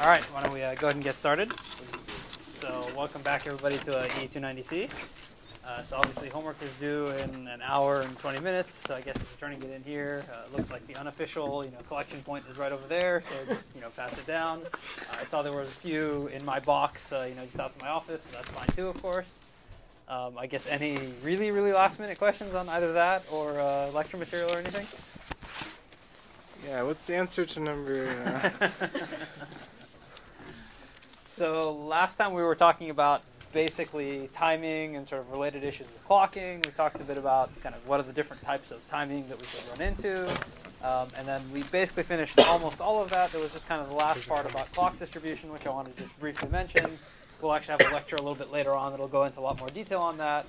All right, why don't we go ahead and get started. So welcome back, everybody, to EE290C. So obviously homework is due in an hour and 20 minutes. So I guess if you're trying to get in here, it looks like the unofficial, collection point is right over there. So just, pass it down. I saw there was a few in my box, just outside my office. So that's fine too, of course. I guess any really, really last-minute questions on either that or lecture material or anything? Yeah, what's the answer to number? So last time we were talking about basically timing and sort of related issues with clocking. We talked a bit about kind of what are the different types of timing that we could run into. And then we basically finished almost all of that. There was just kind of the last part about clock distribution, which I wanted to just briefly mention. We'll actually have a lecture a little bit later on that'll go into a lot more detail on that.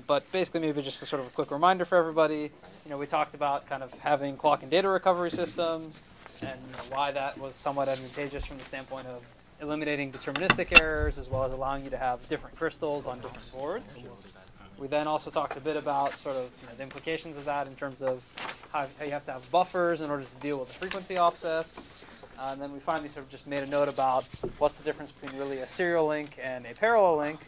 But basically maybe just a sort of a quick reminder for everybody. We talked about kind of having clock and data recovery systems and why that was somewhat advantageous from the standpoint of eliminating deterministic errors as well as allowing you to have different crystals on different boards. We then also talked a bit about sort of the implications of that in terms of how you have to have buffers in order to deal with the frequency offsets. And then we finally sort of just made a note about what's the difference between really a serial link and a parallel link.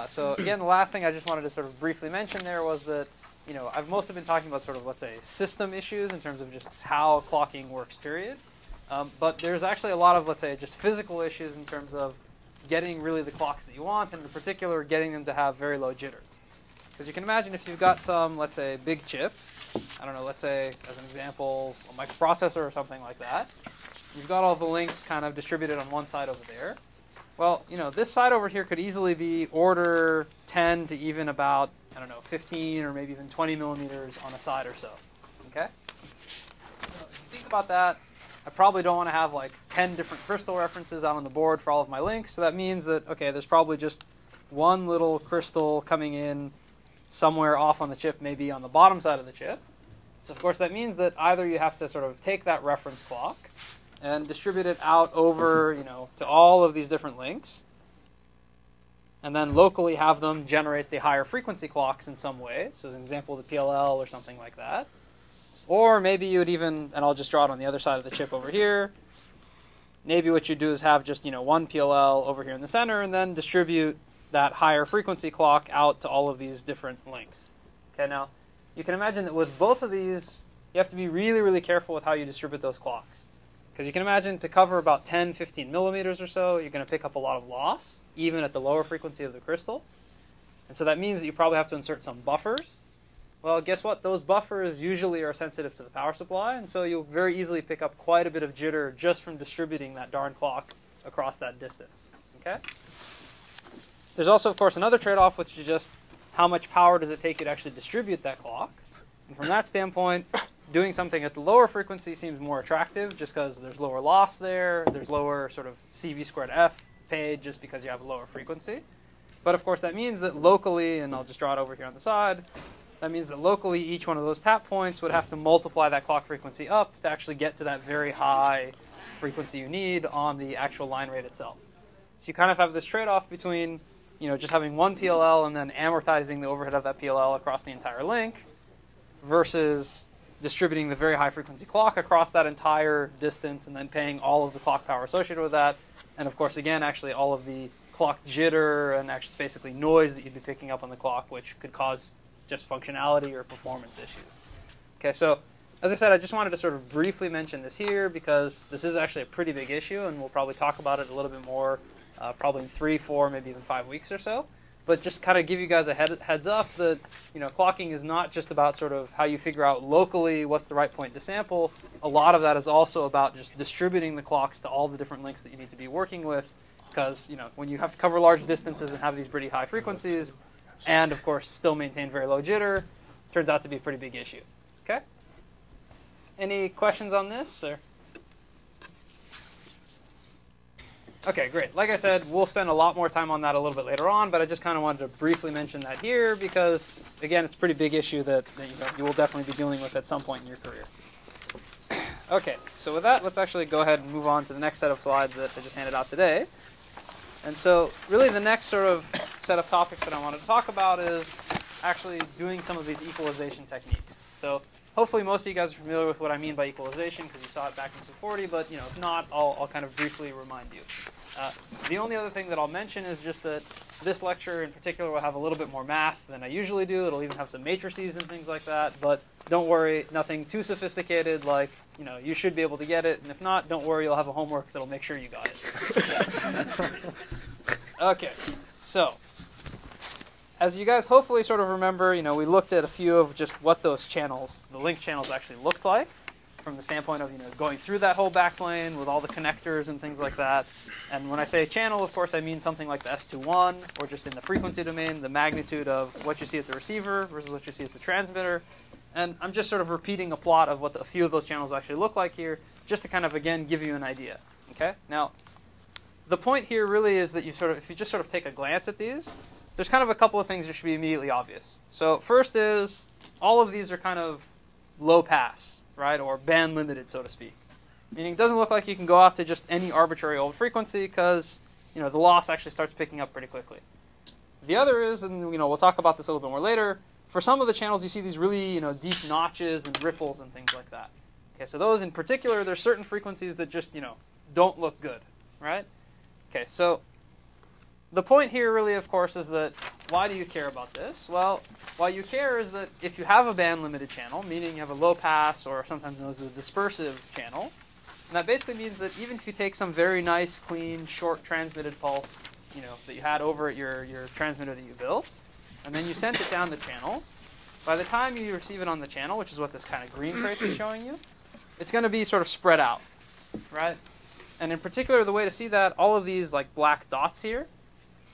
So again, the last thing I just wanted to sort of briefly mention there was that I've mostly been talking about sort of, let's say, system issues in terms of just how clocking works, period. But there's actually a lot of, let's say, just physical issues in terms of getting really the clocks that you want, and in particular, getting them to have very low jitter. Because you can imagine if you've got some, let's say, big chip, I don't know, let's say, as an example, a microprocessor or something like that. You've got all the links kind of distributed on one side over there. Well, this side over here could easily be order 10 to even about, I don't know, 15 or maybe even 20 millimeters on a side or so. Okay? So if you think about that, I probably don't want to have like 10 different crystal references out on the board for all of my links. So that means that, okay, there's probably just one little crystal coming in somewhere off on the chip, maybe on the bottom side of the chip. So of course that means that either you have to sort of take that reference clock and distribute it out over, to all of these different links, and then locally have them generate the higher frequency clocks in some way. So as an example, the PLL or something like that. Or maybe you would even, and I'll just draw it on the other side of the chip over here, maybe what you do is have just, one PLL over here in the center and then distribute that higher frequency clock out to all of these different links. Okay, now you can imagine that with both of these, you have to be really, really careful with how you distribute those clocks. Because you can imagine to cover about 10, 15 millimeters or so, you're going to pick up a lot of loss, even at the lower frequency of the crystal. And so that means that you probably have to insert some buffers. Well, guess what? Those buffers usually are sensitive to the power supply, and so you'll very easily pick up quite a bit of jitter just from distributing that darn clock across that distance. Okay? There's also, of course, another trade-off, which is just how much power does it take you to actually distribute that clock. And from that standpoint, doing something at the lower frequency seems more attractive just because there's lower loss there, there's lower sort of CV squared F paid just because you have a lower frequency. But of course that means that locally, and I'll just draw it over here on the side, that means that locally each one of those tap points would have to multiply that clock frequency up to actually get to that very high frequency you need on the actual line rate itself. So you kind of have this trade-off between just having one PLL and then amortizing the overhead of that PLL across the entire link versus distributing the very high frequency clock across that entire distance and then paying all of the clock power associated with that. And of course, again, actually all of the clock jitter and actually basically noise that you'd be picking up on the clock, which could cause just functionality or performance issues. Okay, so as I said, I just wanted to sort of briefly mention this here because this is actually a pretty big issue, and we'll probably talk about it a little bit more probably in 3, 4, maybe even 5 weeks or so. But just kind of give you guys a heads up that clocking is not just about sort of how you figure out locally what's the right point to sample. A lot of that is also about just distributing the clocks to all the different links that you need to be working with, because when you have to cover large distances and have these pretty high frequencies, and of course still maintain very low jitter, turns out to be a pretty big issue. Okay? Any questions on this? Or? Okay, great. Like I said, we'll spend a lot more time on that a little bit later on, but I just kind of wanted to briefly mention that here because, again, it's a pretty big issue that you will definitely be dealing with at some point in your career. Okay, so with that, let's actually go ahead and move on to the next set of slides that I just handed out today. And so really the next sort of set of topics that I wanted to talk about is actually doing some of these equalization techniques. So hopefully most of you guys are familiar with what I mean by equalization because you saw it back in 240, but if not, I'll kind of briefly remind you. The only other thing that I'll mention is just that this lecture in particular will have a little bit more math than I usually do. It'll even have some matrices and things like that, but don't worry, nothing too sophisticated, like, you should be able to get it, and if not, don't worry, you'll have a homework that'll make sure you got it. Okay, so as you guys hopefully sort of remember, we looked at a few of just what those channels, the link channels, actually looked like from the standpoint of going through that whole backplane with all the connectors and things like that. And when I say channel, of course, I mean something like the S21, or just in the frequency domain, the magnitude of what you see at the receiver versus what you see at the transmitter. And I'm just sort of repeating a plot of what a few of those channels actually look like here, just to kind of, again, give you an idea. Okay? Now, the point here really is that if you just sort of take a glance at these, there's kind of a couple of things that should be immediately obvious. So first is, all of these are kind of low pass, right, or band limited, so to speak. Meaning it doesn't look like you can go out to just any arbitrary old frequency because, the loss actually starts picking up pretty quickly. The other is, and we'll talk about this a little bit more later, for some of the channels you see these really, deep notches and ripples and things like that. Okay, so those in particular, there's certain frequencies that just, don't look good, right? Okay, so the point here really, of course, is that why do you care about this? Well, why you care is that if you have a band-limited channel, meaning you have a low pass or sometimes known as a dispersive channel, and that basically means that even if you take some very nice, clean, short transmitted pulse, that you had over at your transmitter that you built, and then you sent it down the channel, by the time you receive it on the channel, which is what this kind of green trace is showing you, it's going to be sort of spread out, right? And in particular, the way to see that, all of these like black dots here,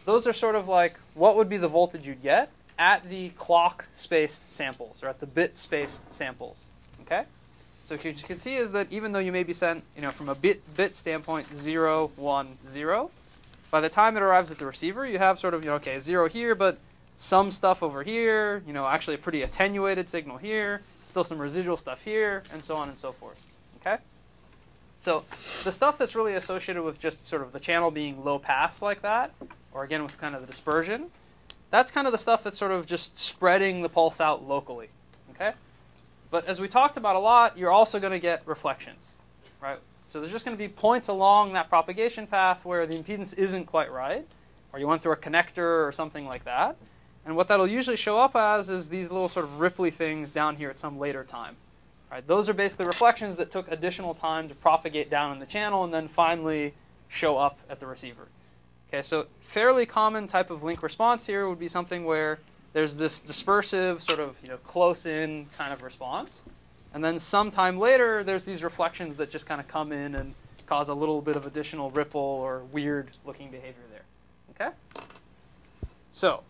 those are sort of like what would be the voltage you'd get at the clock-spaced samples, or at the bit-spaced samples, okay? So what you can see is that even though you may be sent, from a bit standpoint, 0, 1, 0, by the time it arrives at the receiver, you have sort of, okay, 0 here, but some stuff over here, actually a pretty attenuated signal here, still some residual stuff here, and so on and so forth, okay? So the stuff that's really associated with just sort of the channel being low pass like that, or again with kind of the dispersion, that's kind of the stuff that's sort of just spreading the pulse out locally, okay? But as we talked about a lot, you're also going to get reflections, right? So there's just going to be points along that propagation path where the impedance isn't quite right, or you went through a connector or something like that. And what that'll usually show up as is these little sort of ripply things down here at some later time. Right? Those are basically reflections that took additional time to propagate down in the channel and then finally show up at the receiver. Okay, so fairly common type of link response here would be something where there's this dispersive sort of close-in kind of response. And then sometime later, there's these reflections that just kind of come in and cause a little bit of additional ripple or weird-looking behavior there. Okay? So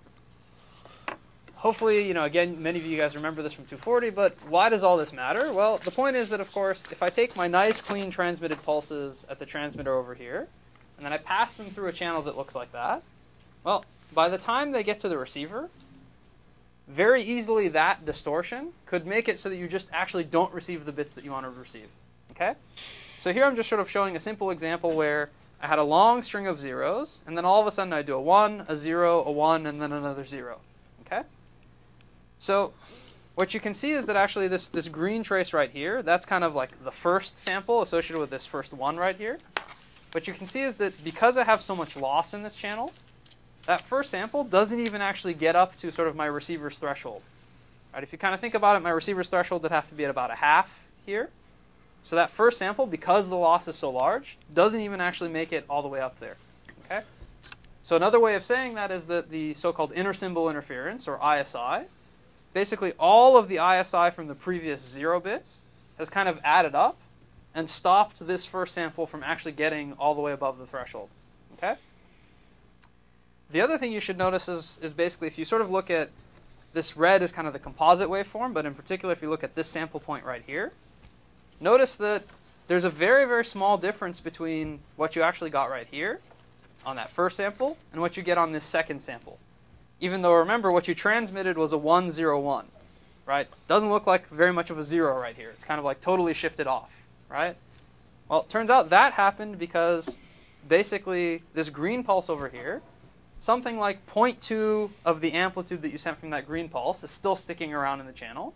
hopefully, again, many of you guys remember this from 240, but why does all this matter? Well, the point is that, of course, if I take my nice, clean transmitted pulses at the transmitter over here, and then I pass them through a channel that looks like that, well, by the time they get to the receiver, very easily that distortion could make it so that you just actually don't receive the bits that you want to receive. Okay? So here I'm just sort of showing a simple example where I had a long string of zeros, and then all of a sudden I do a 1, a 0, a 1, and then another 0. Okay? So what you can see is that actually this green trace right here, that's kind of like the first sample associated with this first 1 right here. What you can see is that because I have so much loss in this channel, that first sample doesn't even actually get up to sort of my receiver's threshold. Right? If you kind of think about it, my receiver's threshold would have to be at about a half here. So that first sample, because the loss is so large, doesn't even actually make it all the way up there. Okay? So another way of saying that is that the so-called inter-symbol interference, or ISI, basically all of the ISI from the previous 0 bits has kind of added up and stopped this first sample from actually getting all the way above the threshold. Okay? The other thing you should notice is basically if you sort of look at this red is kind of the composite waveform, but in particular if you look at this sample point right here, notice that there's a very, very small difference between what you actually got right here on that first sample and what you get on this second sample. Even though, remember, what you transmitted was a 1, 0, 1, right? Doesn't look like very much of a 0 right here. It's kind of like totally shifted off, right? Well, it turns out that happened because basically this green pulse over here, something like 0.2 of the amplitude that you sent from that green pulse is still sticking around in the channel.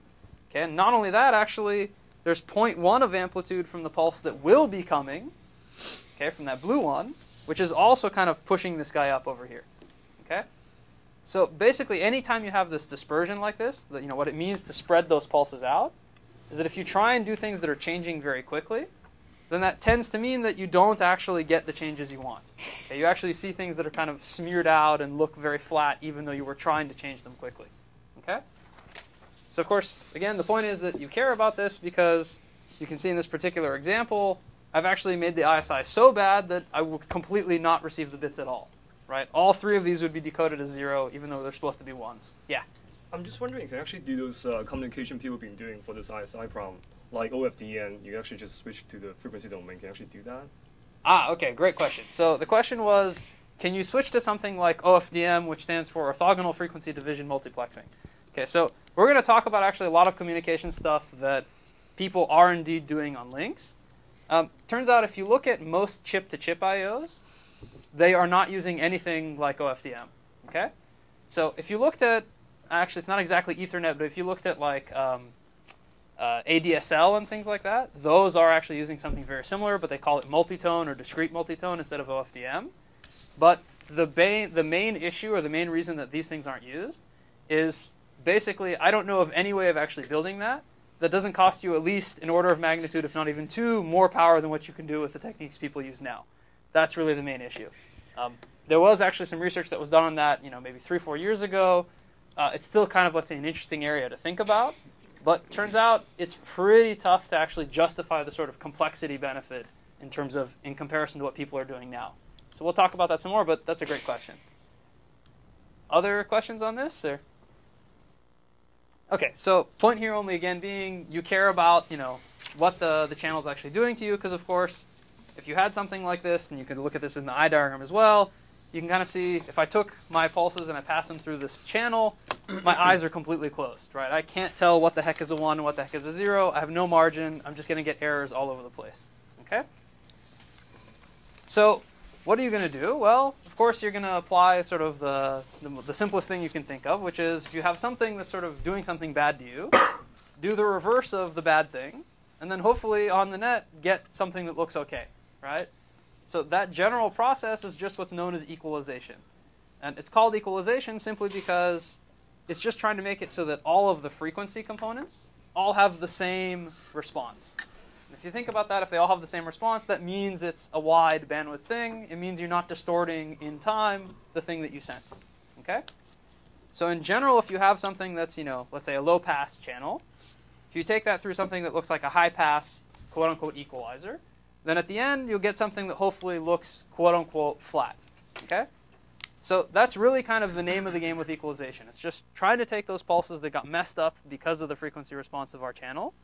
Okay, and not only that, actually, there's 0.1 of amplitude from the pulse that will be coming, okay, from that blue one, which is also kind of pushing this guy up over here. Okay? So basically, anytime you have this dispersion like this, what it means to spread those pulses out is that if you try and do things that are changing very quickly, then that tends to mean that you don't actually get the changes you want. Okay? You actually see things that are kind of smeared out and look very flat, even though you were trying to change them quickly. Okay? So of course, again, the point is that you care about this because you can see in this particular example, I've actually made the ISI so bad that I will completely not receive the bits at all. Right? All three of these would be decoded as 0, even though they're supposed to be 1s. Yeah? I'm just wondering, can you actually do those communication people have been doing for this ISI problem? Like OFDM, you actually just switch to the frequency domain. Can you actually do that? Okay, great question. So the question was, can you switch to something like OFDM, which stands for orthogonal frequency division multiplexing? Okay, so we're going to talk about actually a lot of communication stuff that people are indeed doing on links. Turns out if you look at most chip-to-chip IOs, they are not using anything like OFDM. Okay, so if you looked at, actually it's not exactly Ethernet, but if you looked at like ADSL and things like that, those are actually using something very similar, but they call it multitone or discrete multitone instead of OFDM. But the main issue, or the main reason that these things aren't used, is basically I don't know of any way of actually building that doesn't cost you at least an order of magnitude, if not even 2, more power than what you can do with the techniques people use now. That's really the main issue. There was actually some research that was done on that, maybe 3-4 years ago. It's still kind of, let's say, an interesting area to think about. But turns out it's pretty tough to actually justify the sort of complexity benefit in comparison to what people are doing now. So we'll talk about that some more, but that's a great question. Other questions on this? Or? Okay, so point here only again being you care about, what the channel is actually doing to you, because of course, if you had something like this, and you can look at this in the eye diagram as well, you can kind of see if I took my pulses and I passed them through this channel, my eyes are completely closed, right? I can't tell what the heck is a 1 and what the heck is a 0. I have no margin. I'm just going to get errors all over the place. Okay? So what are you going to do? Well, of course, you're going to apply sort of the simplest thing you can think of, which is if you have something that's sort of doing something bad to you, do the reverse of the bad thing, and then hopefully on the net get something that looks okay, right? So that general process is just what's known as equalization. And it's called equalization simply because it's just trying to make it so that all of the frequency components all have the same response. And if you think about that, if they all have the same response, that means it's a wide bandwidth thing. It means you're not distorting in time the thing that you sent. Okay? So in general, if you have something that's, let's say a low-pass channel, if you take that through something that looks like a high-pass, quote-unquote, equalizer, then at the end, you'll get something that hopefully looks quote-unquote flat. Okay? So that's really kind of the name of the game with equalization. It's just trying to take those pulses that got messed up because of the frequency response of our channel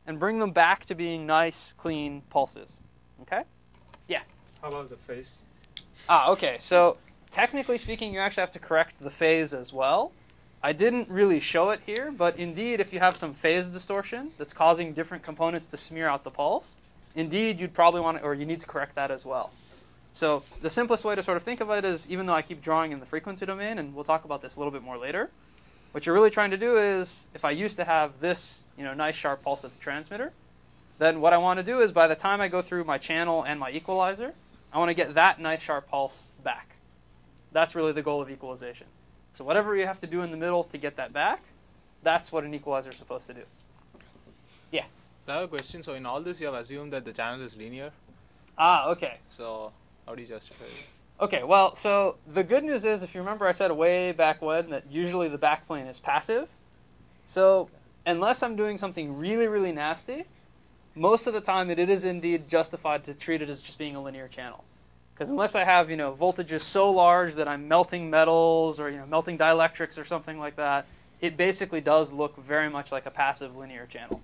and bring them back to being nice, clean pulses. Okay? Yeah? How about the phase? Okay. So technically speaking, you actually have to correct the phase as well. I didn't really show it here, but indeed, if you have some phase distortion that's causing different components to smear out the pulse, indeed, you'd probably want to, or you need to correct that as well. So the simplest way to sort of think of it is, even though I keep drawing in the frequency domain, and we'll talk about this a little bit more later, what you're really trying to do is, if I used to have this, nice sharp pulse at the transmitter, then what I want to do is, by the time I go through my channel and my equalizer, I want to get that nice sharp pulse back. That's really the goal of equalization. So whatever you have to do in the middle to get that back, that's what an equalizer is supposed to do. Yeah? So I have a question. So in all this, you have assumed that the channel is linear. Okay. So how do you justify it? Okay, well, so the good news is, if you remember I said way back when that usually the backplane is passive. So unless I'm doing something really, really nasty, most of the time it is indeed justified to treat it as just being a linear channel. Because unless I have, voltages so large that I'm melting metals or, melting dielectrics or something like that, it basically does look very much like a passive linear channel.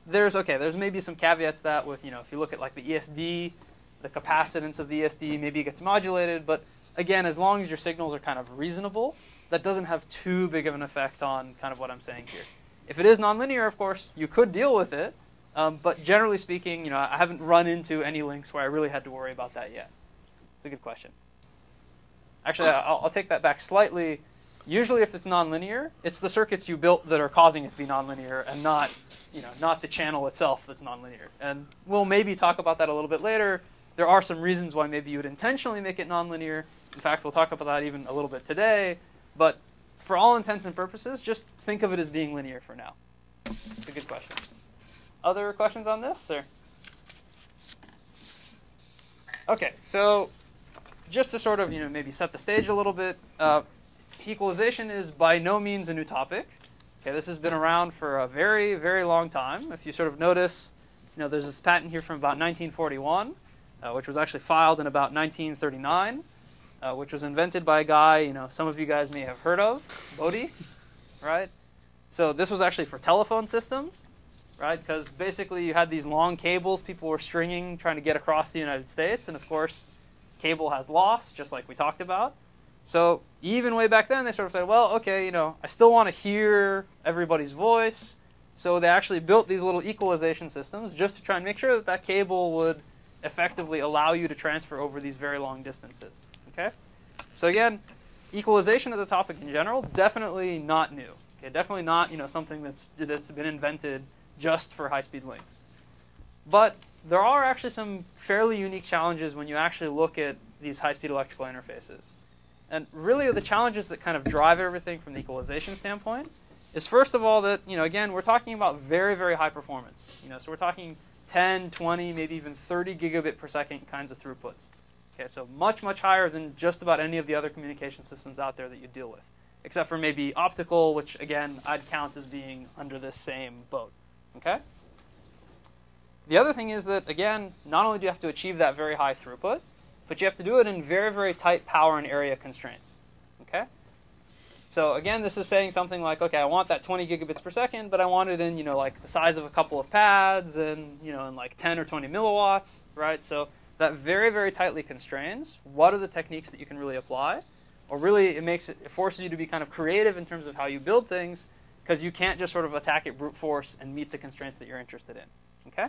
There's maybe some caveats to that with, if you look at like the ESD, the capacitance of the ESD, maybe it gets modulated. But again, as long as your signals are kind of reasonable, that doesn't have too big of an effect on kind of what I'm saying here. If it is nonlinear, of course, you could deal with it. But generally speaking, I haven't run into any links where I really had to worry about that yet. It's a good question. Actually, I'll take that back slightly. Usually if it's nonlinear, it's the circuits you built that are causing it to be nonlinear and not, not the channel itself that's nonlinear. And we'll maybe talk about that a little bit later. There are some reasons why maybe you would intentionally make it nonlinear. In fact, we'll talk about that even a little bit today. But for all intents and purposes, just think of it as being linear for now. It's a good question. Other questions on this? Or? Okay, so just to sort of maybe set the stage a little bit, equalization is by no means a new topic. Okay, this has been around for a very, very long time. If you sort of notice, there's this patent here from about 1941, which was actually filed in about 1939, which was invented by a guy, some of you guys may have heard of, Bode, right? So this was actually for telephone systems, right? Because basically you had these long cables people were stringing trying to get across the United States, and of course, cable has loss, just like we talked about. So even way back then, they sort of said, well, okay, I still want to hear everybody's voice. So they actually built these little equalization systems just to try and make sure that that cable would effectively allow you to transfer over these very long distances. Okay? So again, equalization as a topic in general, definitely not new. Okay? Definitely not something that's been invented just for high-speed links. But there are actually some fairly unique challenges when you actually look at these high-speed electrical interfaces. And really the challenges that kind of drive everything from the equalization standpoint is first of all that, again, we're talking about very, very high performance. So we're talking 10, 20, maybe even 30 gigabit per second kinds of throughputs. Okay, so much, much higher than just about any of the other communication systems out there that you deal with. Except for maybe optical, which again, I'd count as being under this same boat. Okay? The other thing is that, again, not only do you have to achieve that very high throughput, but you have to do it in very, very tight power and area constraints. Okay? So again, this is saying something like, okay, I want that 20 gigabits per second, but I want it in, like the size of a couple of pads and, in like 10 or 20 milliwatts, right? So that very, very tightly constrains what are the techniques that you can really apply. Or really, it forces you to be kind of creative in terms of how you build things, because you can't just sort of attack it brute force and meet the constraints that you're interested in. Okay?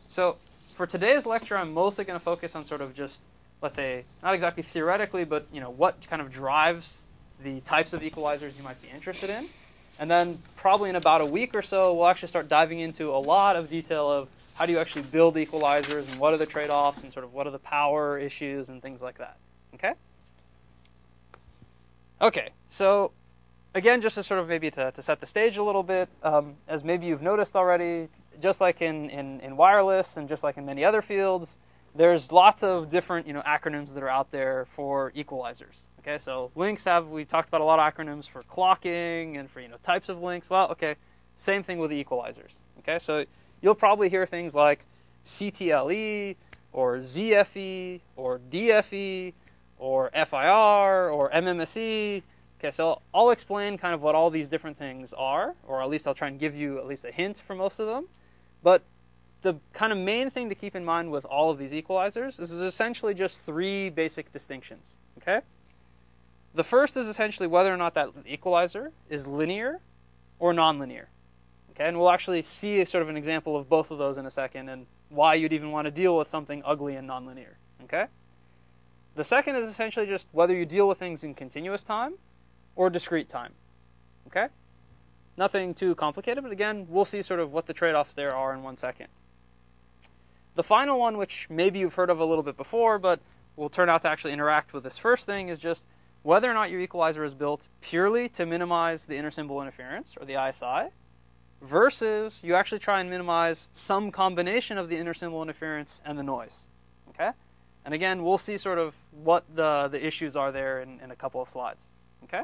So for today's lecture, I'm mostly going to focus on sort of just, let's say, not exactly theoretically, but what kind of drives the types of equalizers you might be interested in. And then probably in about a week or so, we'll actually start diving into a lot of detail of how do you actually build equalizers and what are the trade-offs and sort of what are the power issues and things like that. Okay? Okay, so again, just to sort of maybe to set the stage a little bit, as maybe you've noticed already, just like in wireless and just like in many other fields, there's lots of different acronyms that are out there for equalizers. Okay, so links we talked about a lot of acronyms for clocking and for types of links. Well, okay, same thing with the equalizers. Okay, so you'll probably hear things like CTLE or ZFE or DFE or FIR or MMSE. Okay, so I'll explain kind of what all these different things are, or at least I'll try and give you at least a hint for most of them. But the kind of main thing to keep in mind with all of these equalizers is essentially just three basic distinctions. Okay? The first is essentially whether or not that equalizer is linear or nonlinear. Okay, and we'll actually see sort of an example of both of those in a second and why you'd even want to deal with something ugly and nonlinear. Okay? The second is essentially just whether you deal with things in continuous time or discrete time. Okay? Nothing too complicated, but again, we'll see sort of what the trade-offs there are in 1 second. The final one, which maybe you've heard of a little bit before, but will turn out to actually interact with this first thing, is just whether or not your equalizer is built purely to minimize the intersymbol interference, or the ISI, versus you actually try and minimize some combination of the intersymbol interference and the noise. Okay? And again, we'll see sort of what the issues are there in a couple of slides. Okay?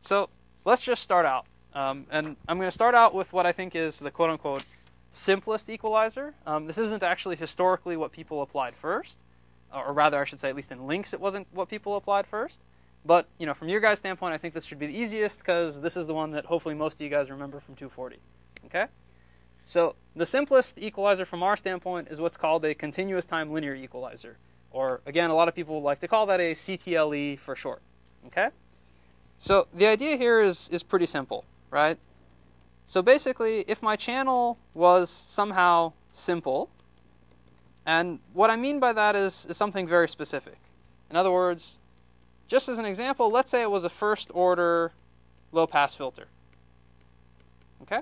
So let's just start out. And I'm going to start out with what I think is the quote-unquote simplest equalizer. This isn't actually historically what people applied first. Or rather, I should say, at least in links, it wasn't what people applied first. But from your guys' standpoint, I think this should be the easiest because this is the one that hopefully most of you guys remember from 240. Okay? So the simplest equalizer from our standpoint is what's called a continuous time linear equalizer. Or again, a lot of people like to call that a CTLE for short. Okay? So the idea here is pretty simple, right? So basically, if my channel was somehow simple, and what I mean by that is something very specific. In other words, just as an example, let's say it was a first order low pass filter. Okay?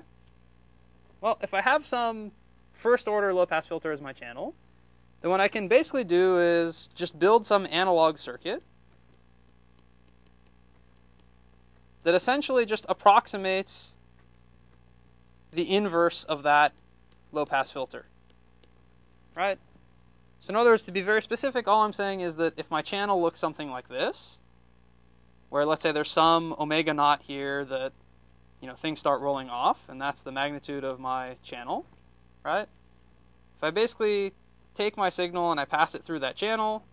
Well, if I have some first order low pass filter as my channel, then what I can basically do is just build some analog circuit that essentially just approximates the inverse of that low pass filter. Right? So in other words, to be very specific, all I'm saying is that if my channel looks something like this, where let's say there's some omega naught here that, things start rolling off, and that's the magnitude of my channel, right? If I basically take my signal and I pass it through that channel,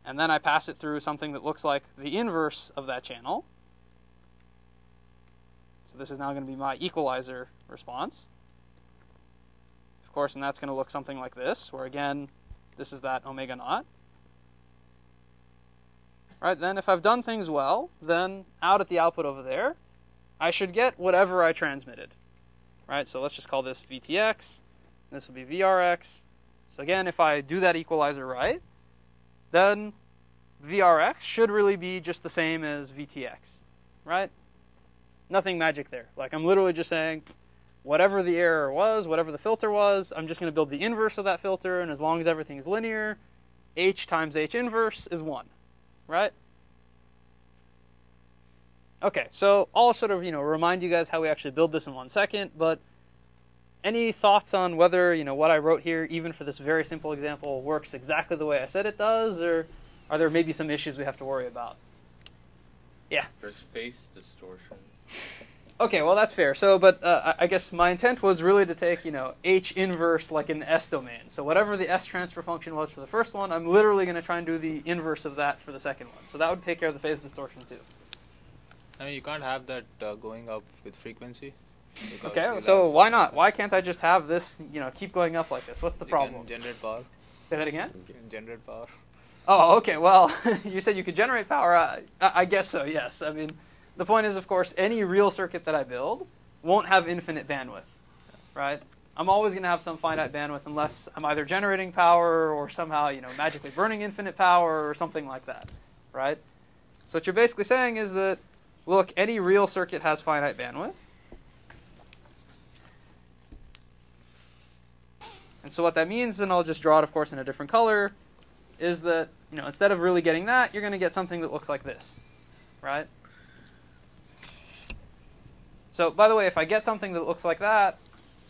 and then I pass it through something that looks like the inverse of that channel, so this is now going to be my equalizer response. Of course, and that's going to look something like this, where again, this is that omega naught. Right, then if I've done things well, then out at the output over there, I should get whatever I transmitted. Right, so let's just call this VTX, and this will be VRX. So again, if I do that equalizer right, then VRX should really be just the same as VTX. Right? Nothing magic there. Like, I'm literally just saying, whatever the error was, whatever the filter was, I'm just going to build the inverse of that filter, and as long as everything is linear, H times H inverse is 1. Right? Okay, so I'll sort of, remind you guys how we actually build this in 1 second, but any thoughts on whether, what I wrote here, even for this very simple example, works exactly the way I said it does, or are there maybe some issues we have to worry about? Yeah? There's phase distortion. Okay, well, that's fair. So, but I guess my intent was really to take, H inverse like in the S domain. So whatever the S transfer function was for the first one, I'm literally going to try and do the inverse of that for the second one. So that would take care of the phase distortion too. I mean, you can't have that going up with frequency. Okay, so why not? Why can't I just have this, keep going up like this? What's the problem? Can generate power. Say that again? You can generate power. Oh, okay. Well, you said you could generate power. I guess so, yes. I mean, the point is, of course, any real circuit that I build won't have infinite bandwidth, right? I'm always going to have some finite bandwidth unless I'm either generating power or somehow, magically burning infinite power or something like that, right? So what you're basically saying is that, look, any real circuit has finite bandwidth. And so what that means, and I'll just draw it, of course, in a different color, is that, instead of really getting that, you're going to get something that looks like this, right? So, by the way, if I get something that looks like that,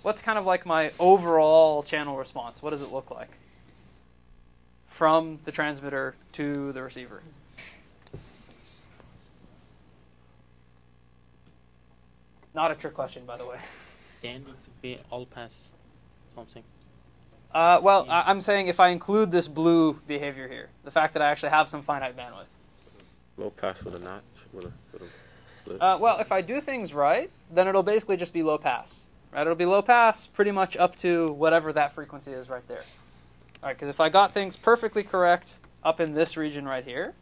what's kind of like my overall channel response? What does it look like from the transmitter to the receiver? Not a trick question, by the way. Then we all pass something. Well, I'm saying if I include this blue behavior here, the fact that I actually have some finite bandwidth. Low pass with a notch. Well, if I do things right, then it'll basically just be low pass. Right? It'll be low pass pretty much up to whatever that frequency is right there. All right, because if I got things perfectly correct up in this region right here,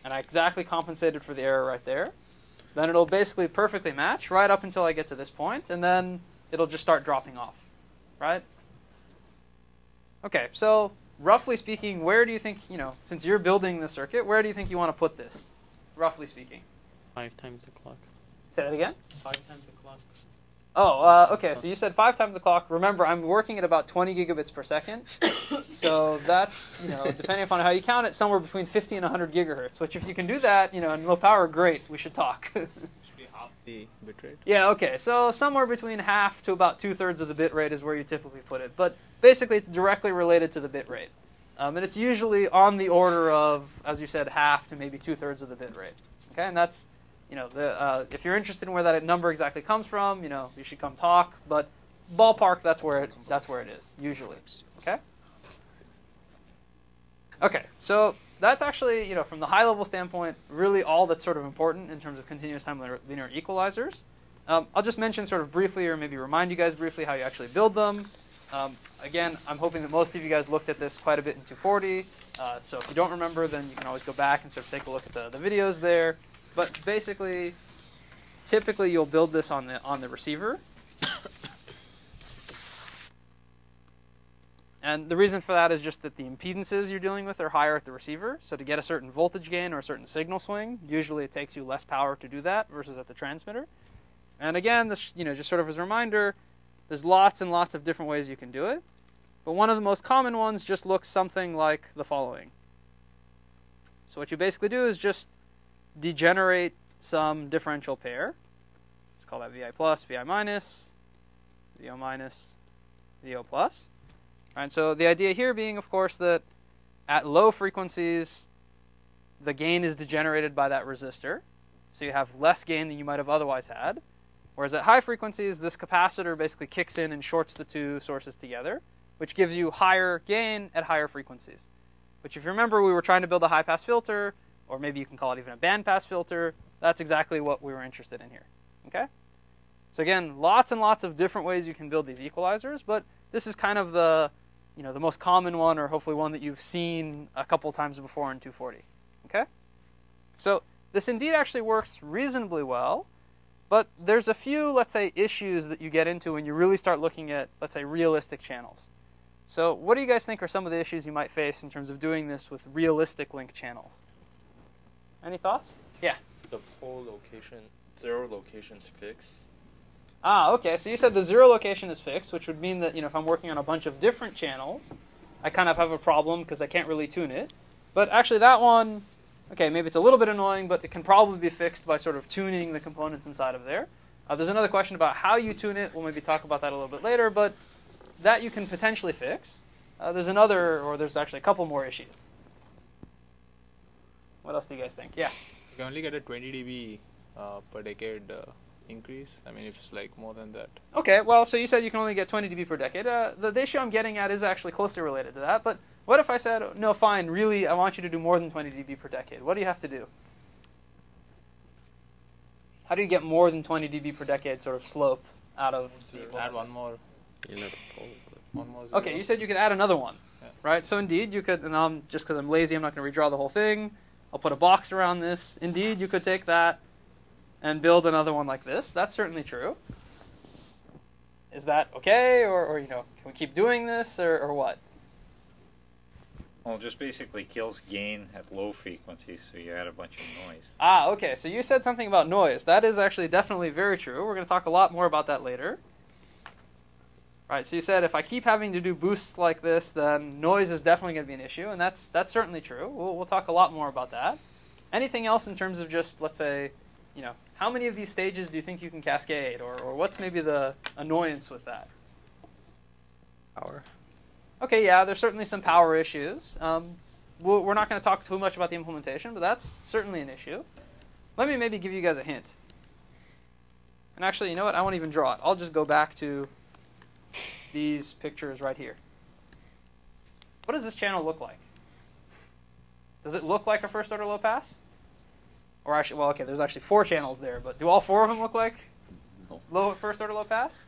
and I exactly compensated for the error right there, then it'll basically perfectly match right up until I get to this point, and then it'll just start dropping off. Right? Okay, so roughly speaking, where do you think, since you're building the circuit, where do you think you want to put this? Roughly speaking. 5 times the clock. Say that again? 5 times the clock. Oh, okay, so you said 5 times the clock. Remember, I'm working at about 20 gigabits per second. So that's, depending upon how you count it, somewhere between 50 and 100 gigahertz. Which if you can do that, in low power, great, we should talk. Should be half the bitrate. Yeah, okay, so somewhere between half to about 2/3 of the bit rate is where you typically put it. But basically, it's directly related to the bit rate. And it's usually on the order of, as you said, half to maybe 2/3 of the bit rate. Okay, and that's, if you're interested in where that number exactly comes from, you should come talk. But ballpark, that's where it is usually. Okay. Okay, so that's actually, from the high-level standpoint, really all that's sort of important in terms of continuous time linear equalizers. I'll just mention sort of briefly, or maybe remind you guys briefly how you actually build them. Again, I'm hoping that most of you guys looked at this quite a bit in 240. So if you don't remember, then you can always go back and sort of take a look at the videos there. But basically, typically you'll build this on the receiver. And the reason for that is just that the impedances you're dealing with are higher at the receiver. So to get a certain voltage gain or a certain signal swing, usually it takes you less power to do that versus at the transmitter. And again, this, just sort of as a reminder, there's lots and lots of different ways you can do it. But one of the most common ones just looks something like the following. So what you basically do is just degenerate some differential pair. Let's call that VI plus, VI minus, VO minus, VO plus. Right, so the idea here being, of course, that at low frequencies, the gain is degenerated by that resistor. So you have less gain than you might have otherwise had. Whereas at high frequencies, this capacitor basically kicks in and shorts the two sources together, which gives you higher gain at higher frequencies. Which, if you remember, we were trying to build a high-pass filter, or maybe you can call it even a band-pass filter. That's exactly what we were interested in here. Okay? So again, lots and lots of different ways you can build these equalizers, but this is kind of the most common one, or hopefully one that you've seen a couple times before in 240. Okay? So this indeed actually works reasonably well, but there's a few, let's say, issues that you get into when you really start looking at, let's say, realistic channels. So what do you guys think are some of the issues you might face in terms of doing this with realistic link channels? Any thoughts? Yeah. The pole location, 0 location's fixed. Ah, okay. So you said the 0 location is fixed, which would mean that if I'm working on a bunch of different channels, I kind of have a problem because I can't really tune it. But actually that one, okay, maybe it's a little bit annoying, but it can probably be fixed by sort of tuning the components inside of there. There's another question about how you tune it. We'll maybe talk about that a little bit later, but that you can potentially fix. There's actually a couple more issues. What else do you guys think? Yeah. You can only get a 20 dB per decade increase. I mean, if it's like more than that. Okay, well, so you said you can only get 20 dB per decade. The issue I'm getting at is actually closely related to that. But what if I said, no, fine, really, I want you to do more than 20 dB per decade? What do you have to do? How do you get more than 20 dB per decade sort of slope out of the Add one more. One more zero. Okay, you said you could add another one, Yeah. right? So indeed, you could, and just because I'm lazy, I'm not going to redraw the whole thing. I'll put a box around this. Indeed, you could take that and build another one like this. That's certainly true. Is that okay, or can we keep doing this, or what? Well, it just basically kills gain at low frequencies, so you add a bunch of noise. Ah, okay. So you said something about noise. That is actually definitely very true. We're going to talk a lot more about that later. Right, so you said if I keep having to do boosts like this, then noise is definitely going to be an issue, and that's certainly true. We'll talk a lot more about that. Anything else in terms of just, let's say, how many of these stages do you think you can cascade, or what's maybe the annoyance with that? Power. Okay, yeah, there's certainly some power issues. We're not going to talk too much about the implementation, but that's certainly an issue. Let me maybe give you guys a hint. And actually, you know what? I won't even draw it. I'll just go back to these pictures right here. What does this channel look like? Does it look like a first order low pass? Or actually, well, okay, there's actually 4 channels there, but do all 4 of them look like first order low pass?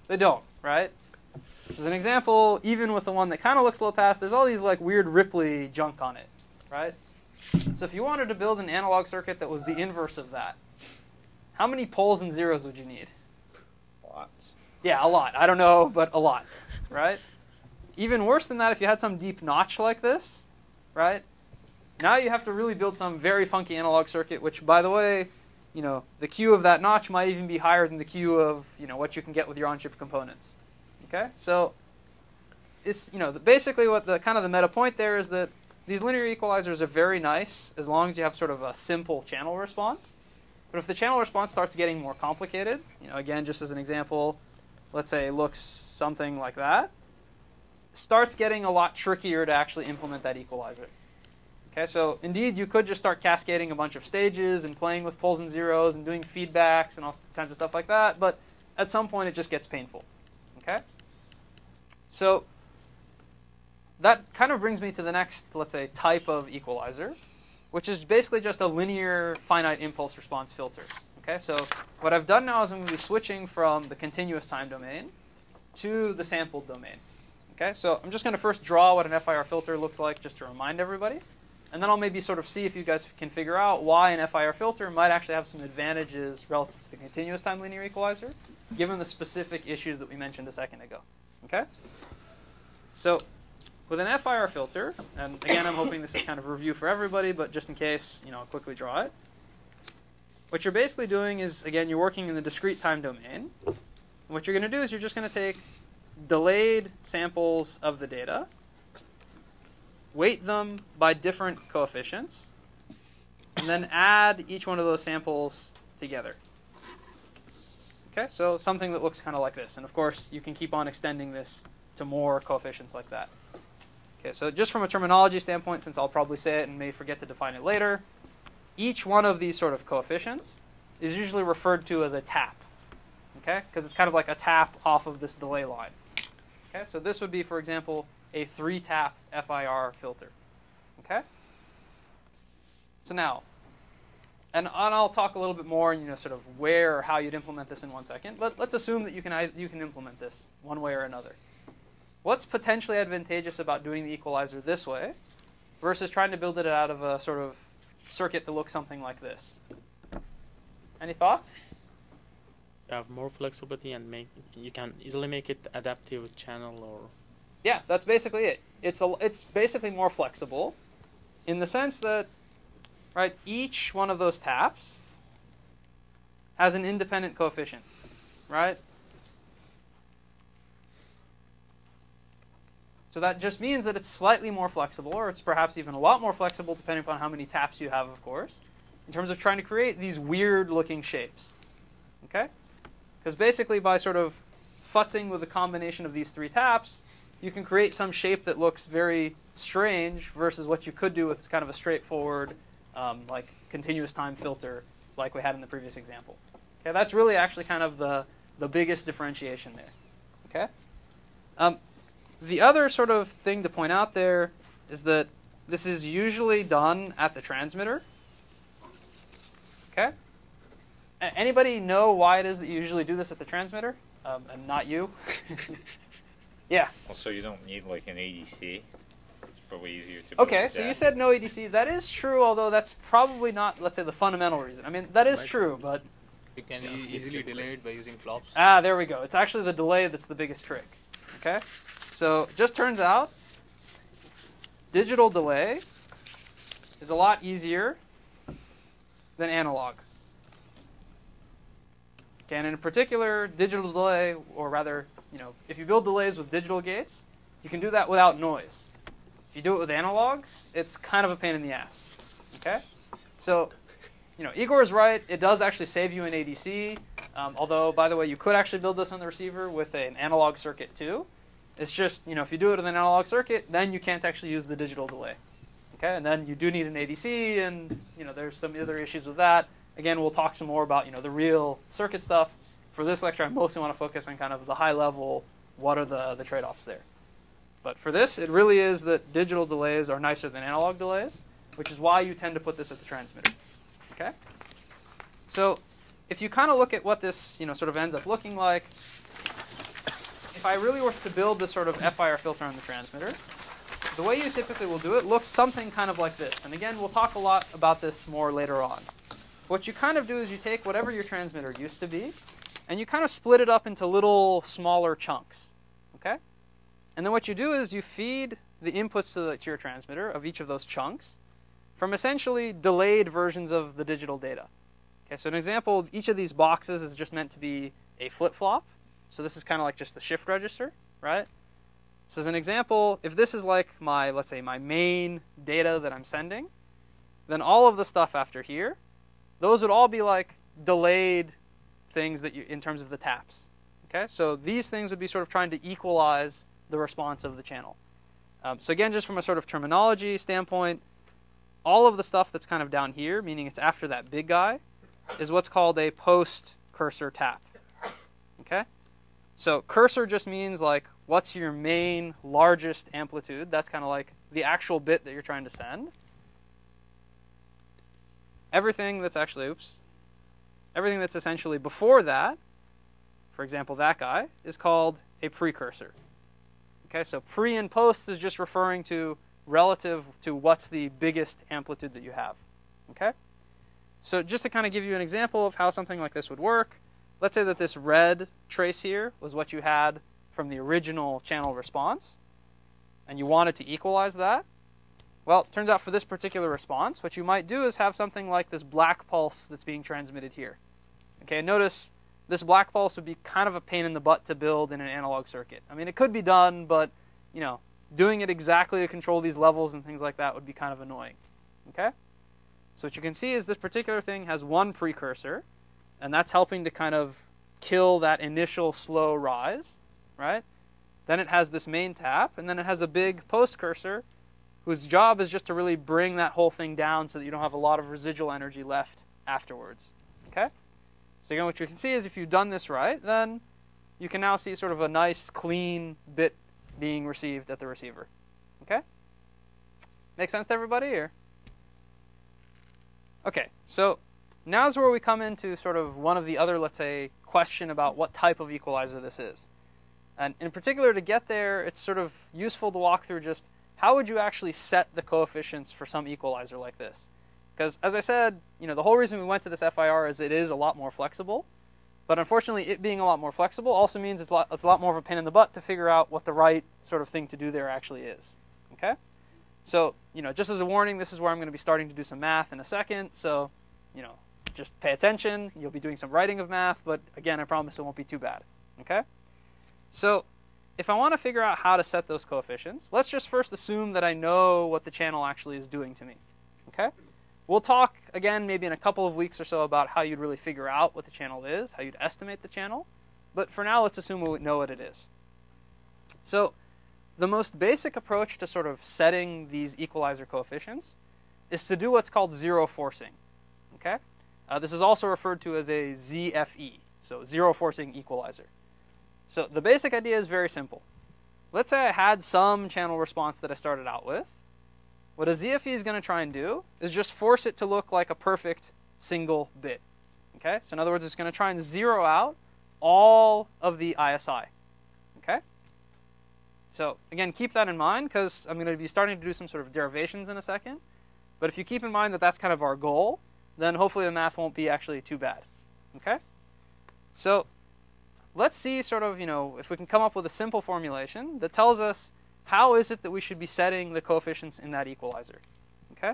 They don't, right? This is an example, even with the one that kind of looks low pass, there's all these like weird Ripley junk on it, right? So if you wanted to build an analog circuit that was the inverse of that, how many poles and zeros would you need? Lots. Yeah, a lot. I don't know, but a lot, right? Even worse than that, if you had some deep notch like this, right? Now you have to really build some very funky analog circuit, which, by the way, the Q of that notch might even be higher than the Q of, what you can get with your on-chip components. Okay? So, it's, basically what the kind of the meta point there is that these linear equalizers are very nice as long as you have sort of a simple channel response. But if the channel response starts getting more complicated, again, just as an example, let's say it looks something like that, starts getting a lot trickier to actually implement that equalizer. Okay, so indeed you could just start cascading a bunch of stages and playing with poles and zeros and doing feedbacks and all kinds of stuff like that, but at some point it just gets painful. Okay? So that kind of brings me to the next, let's say, type of equalizer, which is basically just a linear finite impulse response filter. Okay, so what I've done now is I'm going to be switching from the continuous time domain to the sampled domain. Okay, so I'm just going to first draw what an FIR filter looks like just to remind everybody. And then I'll maybe sort of see if you guys can figure out why an FIR filter might actually have some advantages relative to the continuous time linear equalizer, given the specific issues that we mentioned a second ago. Okay? So with an FIR filter, and again, I'm hoping this is kind of a review for everybody, but just in case, I'll quickly draw it. What you're basically doing is, again, you're working in the discrete time domain. And what you're going to do is you're just going to take delayed samples of the data, weight them by different coefficients, and then add each one of those samples together. Okay, so something that looks kind of like this. And of course, you can keep on extending this to more coefficients like that. Okay, so just from a terminology standpoint, since I'll probably say it and may forget to define it later, each one of these sort of coefficients is usually referred to as a tap. Okay, because it's kind of like a tap off of this delay line. Okay, so this would be, for example, a 3-tap FIR filter. Okay? So now, and I'll talk a little bit more, sort of where or how you'd implement this in 1 second. But let's assume that you can implement this one way or another. What's potentially advantageous about doing the equalizer this way versus trying to build it out of a sort of circuit that looks something like this? Any thoughts? You have more flexibility and you can easily make it adaptive channel or. Yeah, that's basically it. It's basically more flexible in the sense that, right, each one of those taps has an independent coefficient, right? So that just means that it's slightly more flexible, or it's perhaps even a lot more flexible depending upon how many taps you have, of course, in terms of trying to create these weird-looking shapes. Okay? Because basically by sort of futzing with a combination of these 3 taps, you can create some shape that looks very strange versus what you could do with kind of a straightforward, like continuous time filter like we had in the previous example. Okay, that's really actually kind of the biggest differentiation there. Okay? The other sort of thing to point out there is that this is usually done at the transmitter. Okay? Anybody know why it is that you usually do this at the transmitter, and not you? Yeah. Also, you don't need like an ADC. It's probably easier to. Okay, so you said no ADC. That is true, although that's probably not, let's say, the fundamental reason. I mean, that is true, but You can easily delay it by using flops. ah, there we go. It's actually the delay that's the biggest trick. Okay, so it just turns out digital delay is a lot easier than analog. Okay, and in particular, digital delay, or rather, if you build delays with digital gates, you can do that without noise. If you do it with analog, it's kind of a pain in the ass. Okay, so Igor is right. It does actually save you an ADC. Although, by the way, you could actually build this on the receiver with an analog circuit too. It's just, if you do it with an analog circuit, then you can't actually use the digital delay. Okay, and then you do need an ADC, and there's some other issues with that. Again, we'll talk some more about the real circuit stuff. For this lecture, I mostly want to focus on kind of the high level, what are the trade-offs there. But for this, it really is that digital delays are nicer than analog delays, which is why you tend to put this at the transmitter. Okay? So if you kind of look at what this sort of ends up looking like, if I really was to build this sort of FIR filter on the transmitter, the way you typically will do it looks something kind of like this. And again, we'll talk a lot about this more later on. What you kind of do is you take whatever your transmitter used to be, and you kind of split it up into little smaller chunks. Okay? And then what you do is you feed the inputs to your transmitter of each of those chunks from essentially delayed versions of the digital data. Okay, so an example, each of these boxes is just meant to be a flip-flop. So this is kind of like just the shift register, right? So as an example, if this is like let's say my main data that I'm sending, then all of the stuff after here, those would all be like delayed things that in terms of the taps. Okay, so these things would be sort of trying to equalize the response of the channel. So again, just from a sort of terminology standpoint, all of the stuff that's kind of down here, meaning it's after that big guy, is what's called a post-cursor tap. Okay, so cursor just means like what's your main largest amplitude. That's kind of like the actual bit that you're trying to send. Everything that's actually, everything that's essentially before that, for example, that guy, is called a precursor. Okay, so pre and post is just referring to relative to what's the biggest amplitude that you have. Okay? So just to kind of give you an example of how something like this would work, let's say that this red trace here was what you had from the original channel response. and you wanted to equalize that, well, it turns out for this particular response, what you might do is have something like this black pulse that's being transmitted here. Okay, and notice this black pulse would be kind of a pain in the butt to build in an analog circuit. I mean, it could be done, but, you know, doing it exactly to control these levels and things like that would be kind of annoying. Okay? So what you can see is this particular thing has one precursor, and that's helping to kind of kill that initial slow rise, right? Then it has this main tap, and then it has a big postcursor whose job is just to really bring that whole thing down so that you don't have a lot of residual energy left afterwards. Okay? So again, what you can see is if you've done this right, then you can now see sort of a nice, clean bit being received at the receiver. Okay? Make sense to everybody? Or? Okay, so now's where we come into sort of one of the other, let's say, question about what type of equalizer this is. And in particular, to get there, it's sort of useful to walk through just how would you actually set the coefficients for some equalizer like this? Because as I said, you know, the whole reason we went to this FIR is it is a lot more flexible. But unfortunately, it being a lot more flexible also means it's a lot more of a pain in the butt to figure out what the right sort of thing to do there actually is. Okay? So, you know, just as a warning, this is where I'm going to be starting to do some math in a second. So, you know, just pay attention. You'll be doing some writing of math. But again, I promise it won't be too bad. Okay? So if I want to figure out how to set those coefficients, let's just first assume that I know what the channel actually is doing to me. Okay? We'll talk, again, maybe in a couple of weeks or so about how you'd really figure out what the channel is, how you'd estimate the channel. But for now, let's assume we know what it is. So the most basic approach to sort of setting these equalizer coefficients is to do what's called zero forcing. Okay? This is also referred to as a ZFE, so zero forcing equalizer. So the basic idea is very simple. Let's say I had some channel response that I started out with. What a ZFE is going to try and do is just force it to look like a perfect single bit. Okay? So in other words, it's going to try and zero out all of the ISI. Okay? So again, keep that in mind because I'm going to be starting to do some sort of derivations in a second. But if you keep in mind that that's kind of our goal, then hopefully the math won't be actually too bad. Okay? So let's see sort of, you know, if we can come up with a simple formulation that tells us how is it that we should be setting the coefficients in that equalizer. Okay?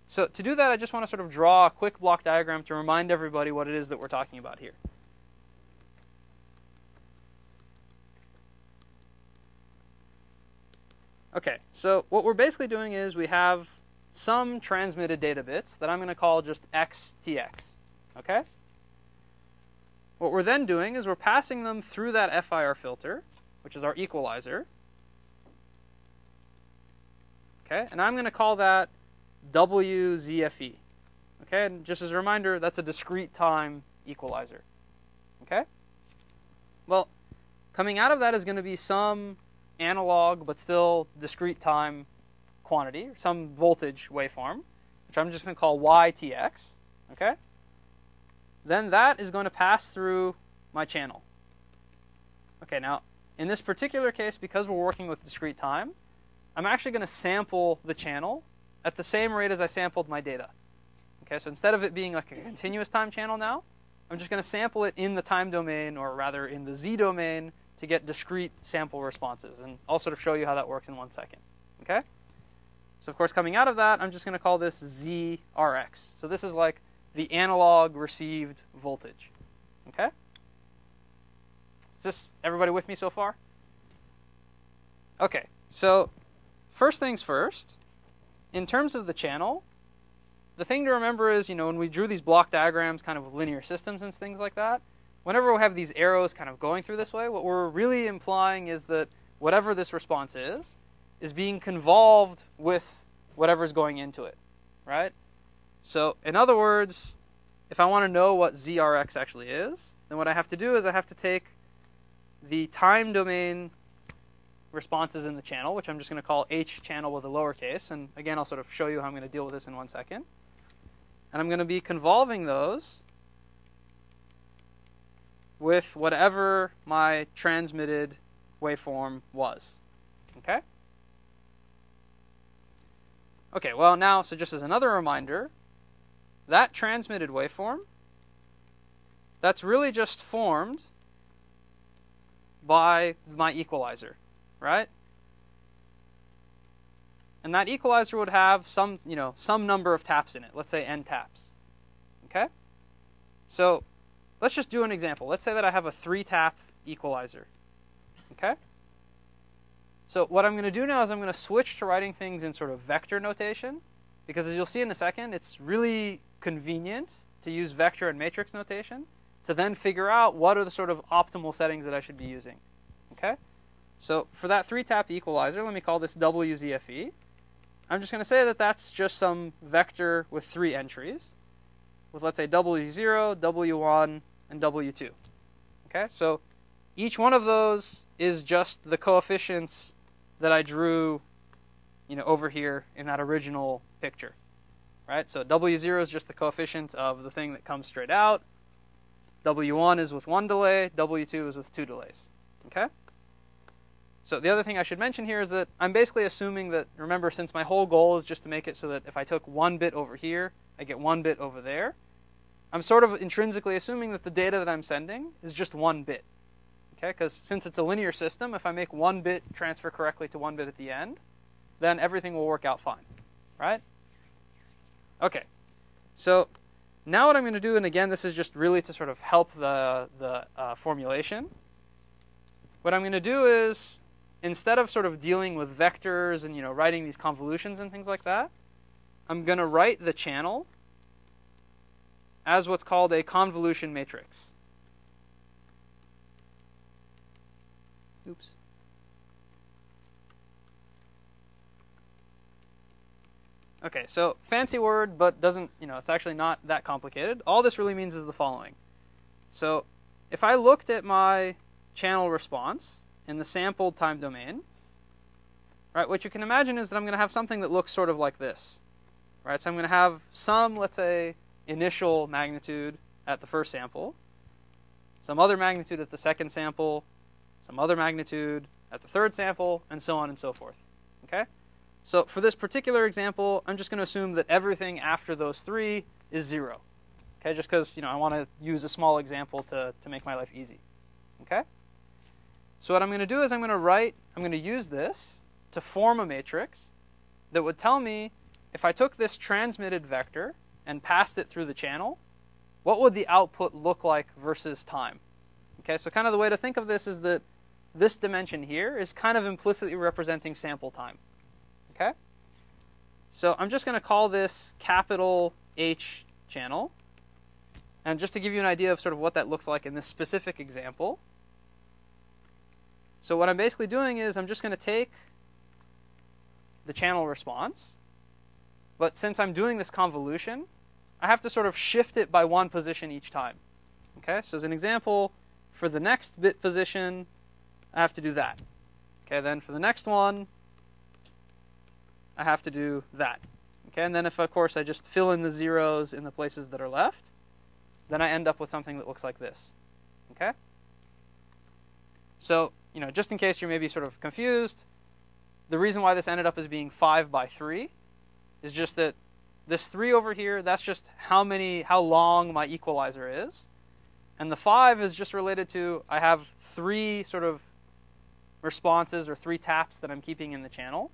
So to do that, I just want to sort of draw a quick block diagram to remind everybody what it is that we're talking about here. Okay, so what we're basically doing is we have some transmitted data bits that I'm going to call just XTX. Okay? What we're then doing is we're passing them through that FIR filter, which is our equalizer. Okay, and I'm going to call that WZFE. Okay, and just as a reminder, that's a discrete time equalizer. Okay? Well, coming out of that is going to be some analog but still discrete time quantity, some voltage waveform, which I'm just going to call YTX. Okay? Then that is going to pass through my channel. Okay, now, in this particular case, because we're working with discrete time, I'm actually going to sample the channel at the same rate as I sampled my data. Okay, so instead of it being like a continuous time channel now, I'm just going to sample it in the time domain, or rather in the Z domain, to get discrete sample responses. And I'll sort of show you how that works in 1 second. Okay? So of course, coming out of that, I'm just going to call this ZRX. So this is like the analog received voltage. Okay? Is this everybody with me so far? Okay, so first things first, in terms of the channel, the thing to remember is, you know, when we drew these block diagrams kind of with linear systems and things like that, whenever we have these arrows kind of going through this way, what we're really implying is that whatever this response is being convolved with whatever's going into it, right? So in other words, if I want to know what ZRX actually is, then what I have to do is I have to take the time domain responses in the channel, which I'm just going to call H channel with a lowercase. And again, I'll sort of show you how I'm going to deal with this in 1 second. And I'm going to be convolving those with whatever my transmitted waveform was. Okay? Okay, well now, so just as another reminder, that transmitted waveform, that's really just formed by my equalizer, right? and that equalizer would have some number of taps in it. Let's say n taps. Okay? So let's just do an example. Let's say that I have a 3-tap equalizer. Okay? So what I'm going to do now is I'm going to switch to writing things in sort of vector notation, because as you'll see in a second, it's really convenient to use vector and matrix notation to then figure out what are the sort of optimal settings that I should be using. Okay? So for that 3-tap equalizer, let me call this WZFE. I'm just going to say that that's just some vector with 3 entries, with, let's say, W0, W1, and W2. Okay? So each one of those is just the coefficients that I drew, over here in that original picture. Right? So W0 is just the coefficient of the thing that comes straight out. W1 is with 1 delay. W2 is with 2 delays. Okay? So the other thing I should mention here is that I'm basically assuming that, remember, since my whole goal is just to make it so that if I took 1 bit over here, I get 1 bit over there, I'm sort of intrinsically assuming that the data that I'm sending is just 1 bit. Okay? Because since it's a linear system, if I make 1 bit transfer correctly to 1 bit at the end, then everything will work out fine. Right? Okay. So now what I'm going to do, and again, this is just really to sort of help the formulation. What I'm going to do is, instead of sort of dealing with vectors and writing these convolutions and things like that, I'm going to write the channel as what's called a convolution matrix. Oops. Okay, so fancy word, but doesn't, it's actually not that complicated. All this really means is the following. So if I looked at my channel response in the sampled time domain, right, what you can imagine is that I'm going to have something that looks sort of like this. Right, so I'm going to have some, let's say, initial magnitude at the first sample, some other magnitude at the second sample, some other magnitude at the third sample, and so on and so forth. Okay? So for this particular example, I'm just going to assume that everything after those 3 is 0. Okay? Just because I want to use a small example to make my life easy. Okay? So what I'm going to do is I'm going to use this to form a matrix that would tell me if I took this transmitted vector and passed it through the channel, what would the output look like versus time? Okay, so kind of the way to think of this is that this dimension here is kind of implicitly representing sample time. Okay? So I'm just going to call this capital H channel. And just to give you an idea of sort of what that looks like in this specific example. So what I'm basically doing is I'm just going to take the channel response. But since I'm doing this convolution, I have to sort of shift it by 1 position each time. Okay? So as an example, for the next bit position, I have to do that. Okay, then for the next one, I have to do that. Okay, and then if, of course, I just fill in the zeros in the places that are left, then I end up with something that looks like this. Okay? So, just in case you're maybe sort of confused, the reason why this ended up as being 5 by 3 is just that this 3 over here, that's just how long my equalizer is. And the 5 is just related to, I have 3 sort of responses or 3 taps that I'm keeping in the channel.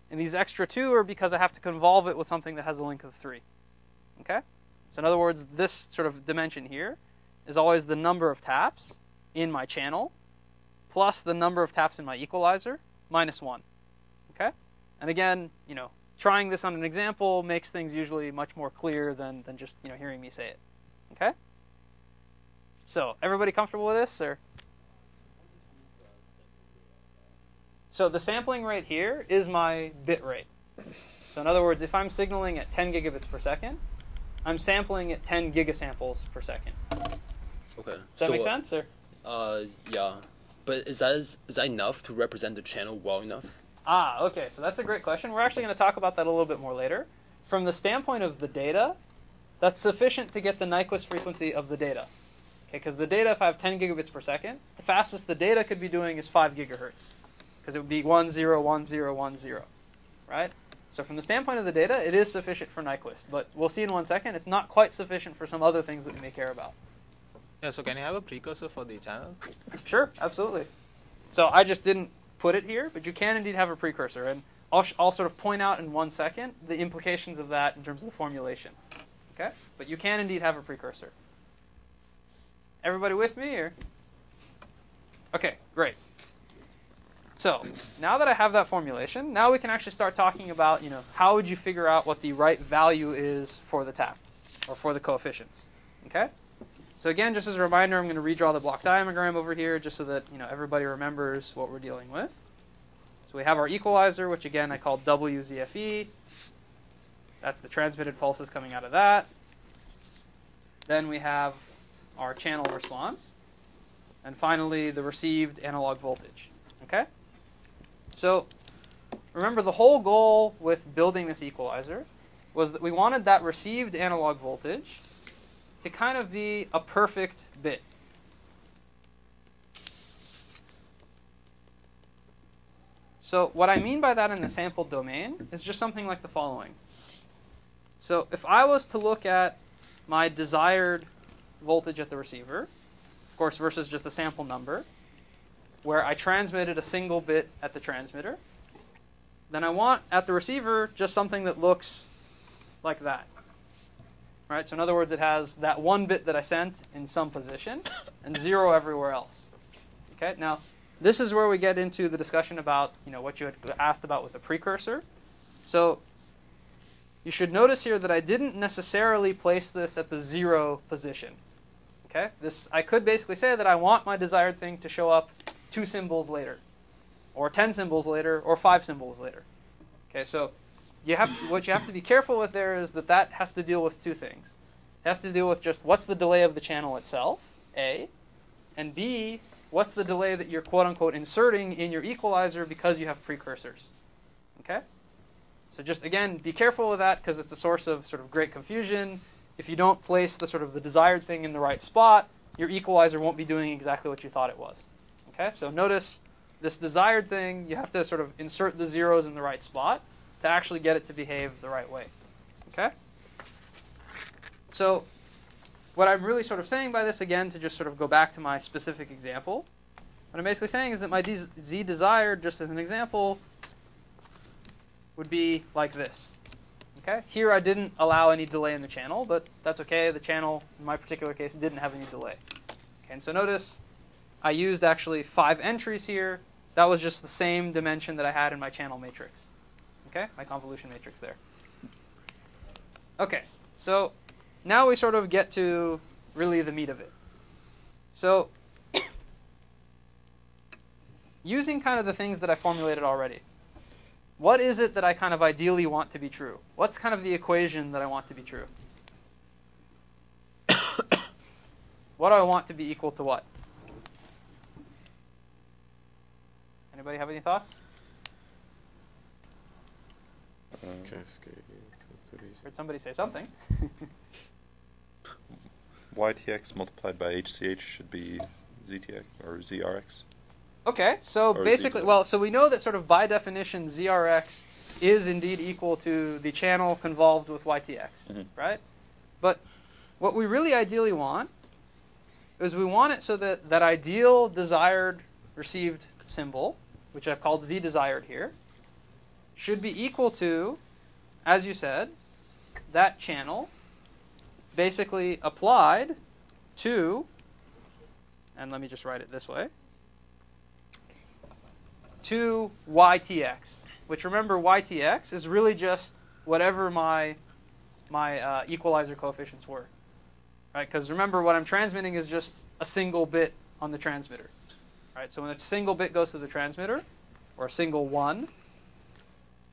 And these extra 2 are because I have to convolve it with something that has a length of 3. Okay? So in other words, this sort of dimension here is always the number of taps in my channel plus the number of taps in my equalizer minus 1. Okay? And again, trying this on an example makes things usually much more clear than just hearing me say it. Okay? So everybody comfortable with this, or? So the sampling rate here is my bit rate. So in other words, if I'm signaling at 10 gigabits per second, I'm sampling at 10 gigasamples per second. Okay. Does that make sense, or? Yeah. But is that enough to represent the channel well enough? Ah, okay. So that's a great question. We're actually going to talk about that a little bit more later. From the standpoint of the data, that's sufficient to get the Nyquist frequency of the data. Okay, because the data, if I have 10 gigabits per second, the fastest the data could be doing is 5 gigahertz. Because it would be 10, 10, 10, right? So from the standpoint of the data, it is sufficient for Nyquist. But we'll see in 1 second, it's not quite sufficient for some other things that we may care about. Yeah, so can you have a precursor for the channel? Sure, absolutely. So I just didn't put it here, but you can indeed have a precursor. And I'll sort of point out in 1 second the implications of that in terms of the formulation. Okay? But you can indeed have a precursor. Everybody with me? Or? Okay, great. So now that I have that formulation, now we can actually start talking about, how would you figure out what the right value is for the tap, or for the coefficients. Okay? So again, just as a reminder, I'm going to redraw the block diagram over here just so that everybody remembers what we're dealing with. So we have our equalizer, which again I called WZFE. That's the transmitted pulses coming out of that. Then we have our channel response. And finally, the received analog voltage. Okay? So remember, the whole goal with building this equalizer was that we wanted that received analog voltage to kind of be a perfect bit. So what I mean by that in the sampled domain is just something like the following. So if I was to look at my desired voltage at the receiver, of course, versus just the sample number, where I transmitted a single bit at the transmitter, then I want at the receiver just something that looks like that. Right? So in other words, it has that one bit that I sent in some position and 0 everywhere else. Okay? Now, this is where we get into the discussion about what you had asked about with the precursor. So you should notice here that I didn't necessarily place this at the 0 position. Okay? I could basically say that I want my desired thing to show up 2 symbols later, or 10 symbols later, or 5 symbols later. Okay, so what you have to be careful with there is that has to deal with 2 things. It has to deal with just what's the delay of the channel itself, A, and B, what's the delay that you're quote-unquote inserting in your equalizer because you have precursors. Okay? So just, again, be careful with that because it's a source of sort of great confusion. If you don't place the desired thing in the right spot, your equalizer won't be doing exactly what you thought it was. Okay? So notice this desired thing, you have to sort of insert the zeros in the right spot to actually get it to behave the right way. Okay? So what I'm really sort of saying by this, again, to just sort of go back to my specific example, what I'm basically saying is that my Z desired, just as an example, would be like this. Okay? Here I didn't allow any delay in the channel, but that's okay. The channel, in my particular case, didn't have any delay. Okay, and so notice I used actually 5 entries here. That was just the same dimension that I had in my channel matrix. Okay? My convolution matrix there. Okay, so now we sort of get to really the meat of it. So using kind of the things that I formulated already, what is it that I kind of ideally want to be true? What's kind of the equation that I want to be true? What do I want to be equal to what? Anybody have any thoughts? Heard somebody say something. YTX multiplied by HCH should be ZTX or ZRX. Okay, so Or basically, ZRX. so we know that sort of by definition ZRX is indeed equal to the channel convolved with YTX, right? But what we really ideally want is we want it so that that ideal desired received symbol, which I've called Z desired here, should be equal to, as you said, that channel basically applied to, and let me just write it this way, to YTX, which remember YTX is really just whatever my equalizer coefficients were, right? Because remember what I'm transmitting is just a single bit on the transmitter, right? So when a single bit goes to the transmitter, or a single 1,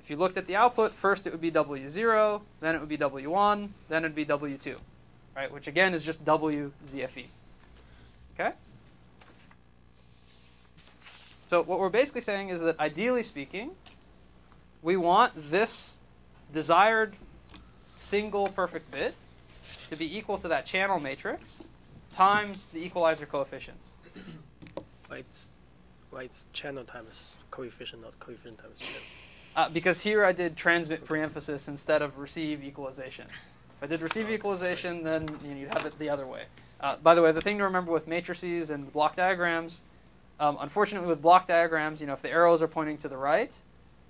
if you looked at the output, first it would be W0, then it would be W1, then it would be W2, right? Which again is just WZFE. Okay? So what we're basically saying is that ideally speaking, we want this desired single perfect bit to be equal to that channel matrix times the equalizer coefficients. Why it's channel times coefficient, not coefficient times channel? Because here I did transmit preemphasis instead of receive equalization. If I did receive equalization, then you have it the other way. By the way, the thing to remember with matrices and block diagrams, unfortunately with block diagrams, if the arrows are pointing to the right,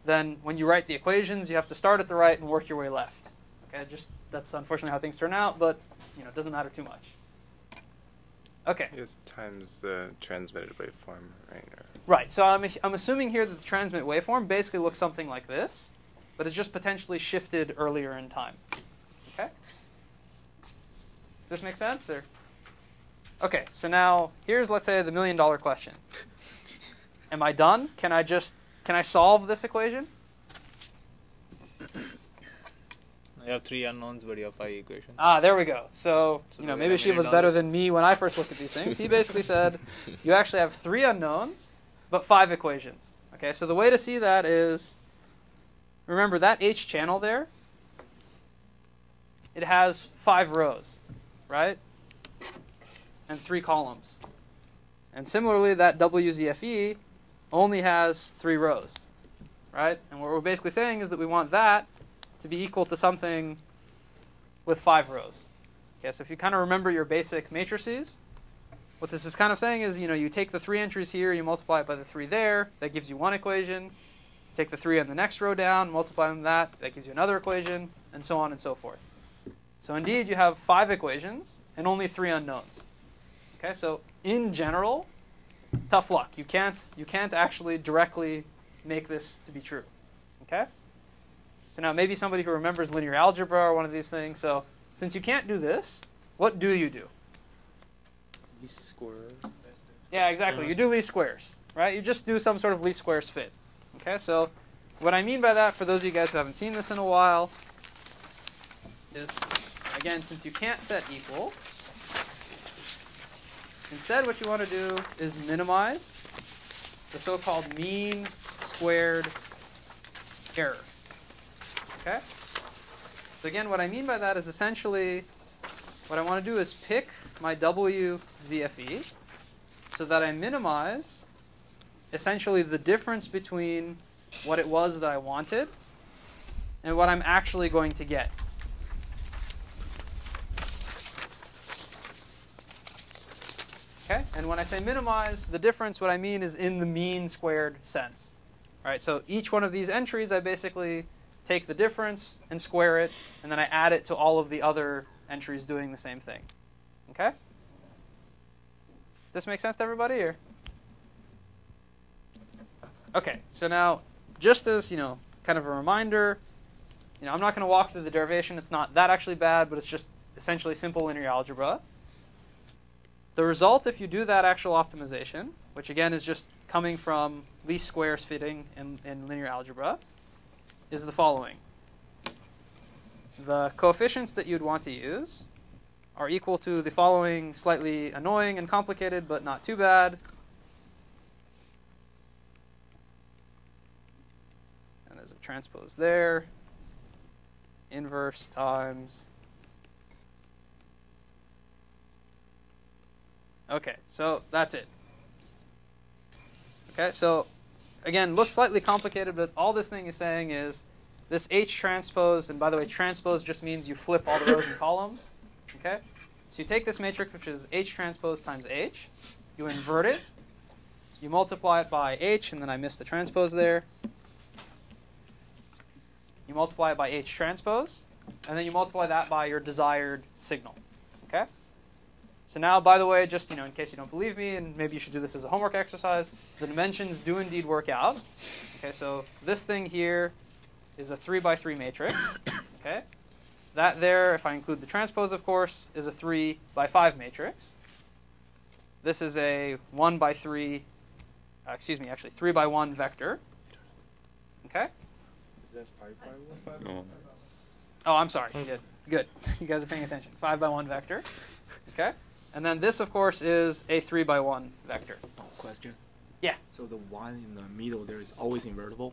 then when you write the equations, you have to start at the right and work your way left. Okay, just that's unfortunately how things turn out, but it doesn't matter too much. Okay. Is times the transmitted waveform, right? Right. So I'm assuming here that the transmit waveform basically looks something like this, but it's just potentially shifted earlier in time. Okay. Does this make sense? Or okay. So now here's, let's say, the $1 million question. Am I done? Can I solve this equation? You have 3 unknowns, but you have 5 equations. Ah, there we go. So now we maybe have Shiv was $1 better than me when I first looked at these things. He basically said you actually have 3 unknowns, but 5 equations. Okay, so the way to see that is, remember that H channel there, it has 5 rows, right? And 3 columns. And similarly, that WZFE only has 3 rows, right? And what we're basically saying is that we want that to be equal to something with 5 rows. Okay, so if you kind of remember your basic matrices, what this is kind of saying is, you take the 3 entries here, you multiply it by the 3 there, that gives you 1 equation. Take the 3 on the next row down, multiply them that gives you another equation, and so on and so forth. So indeed, you have 5 equations and only 3 unknowns. Okay, so in general, tough luck. You can't actually directly make this to be true. Okay? So now maybe somebody who remembers linear algebra or one of these things. So since you can't do this, what do you do? Least square. Yeah, exactly. You do least squares, right? You just do some sort of least squares fit. Okay, so what I mean by that, for those of you guys who haven't seen this in a while, is, again, since you can't set equal, instead what you want to do is minimize the so-called mean squared error. Okay? So again, what I mean by that is essentially what I want to do is pick my WZFE so that I minimize essentially the difference between what it was that I wanted and what I'm actually going to get. Okay? And when I say minimize the difference, what I mean is in the mean squared sense. All right, so each one of these entries, I basically take the difference and square it, and then I add it to all of the other entries doing the same thing. Okay? Does this make sense to everybody? Or? Okay, so now, just as, kind of a reminder, I'm not going to walk through the derivation. It's not that actually bad, but it's just essentially simple linear algebra. The result, if you do that actual optimization, which again is just coming from least squares fitting in linear algebra, is the following. The coefficients that you'd want to use are equal to the following slightly annoying and complicated, but not too bad. And there's a transpose there. Inverse times. Okay, so that's it. Okay, so again, looks slightly complicated, but all this thing is saying is this H transpose, and by the way, transpose just means you flip all the rows and columns. Okay? So you take this matrix, which is H transpose times H, you invert it, you multiply it by H, and then I missed the transpose there. You multiply it by H transpose, and then you multiply that by your desired signal. Okay? So now, by the way, just in case you don't believe me, and maybe you should do this as a homework exercise, the dimensions do indeed work out. Okay, so this thing here is a 3 by 3 matrix. Okay, that there, if I include the transpose, of course, is a 3 by 5 matrix. This is a 1 by 3, actually 3 by 1 vector. Okay. Is that 5 by 1? No. Oh, I'm sorry. Good. You guys are paying attention. 5 by 1 vector. Okay. And then this, of course, is a 3 by 1 vector. Question. Yeah. So the one in the middle there is always invertible?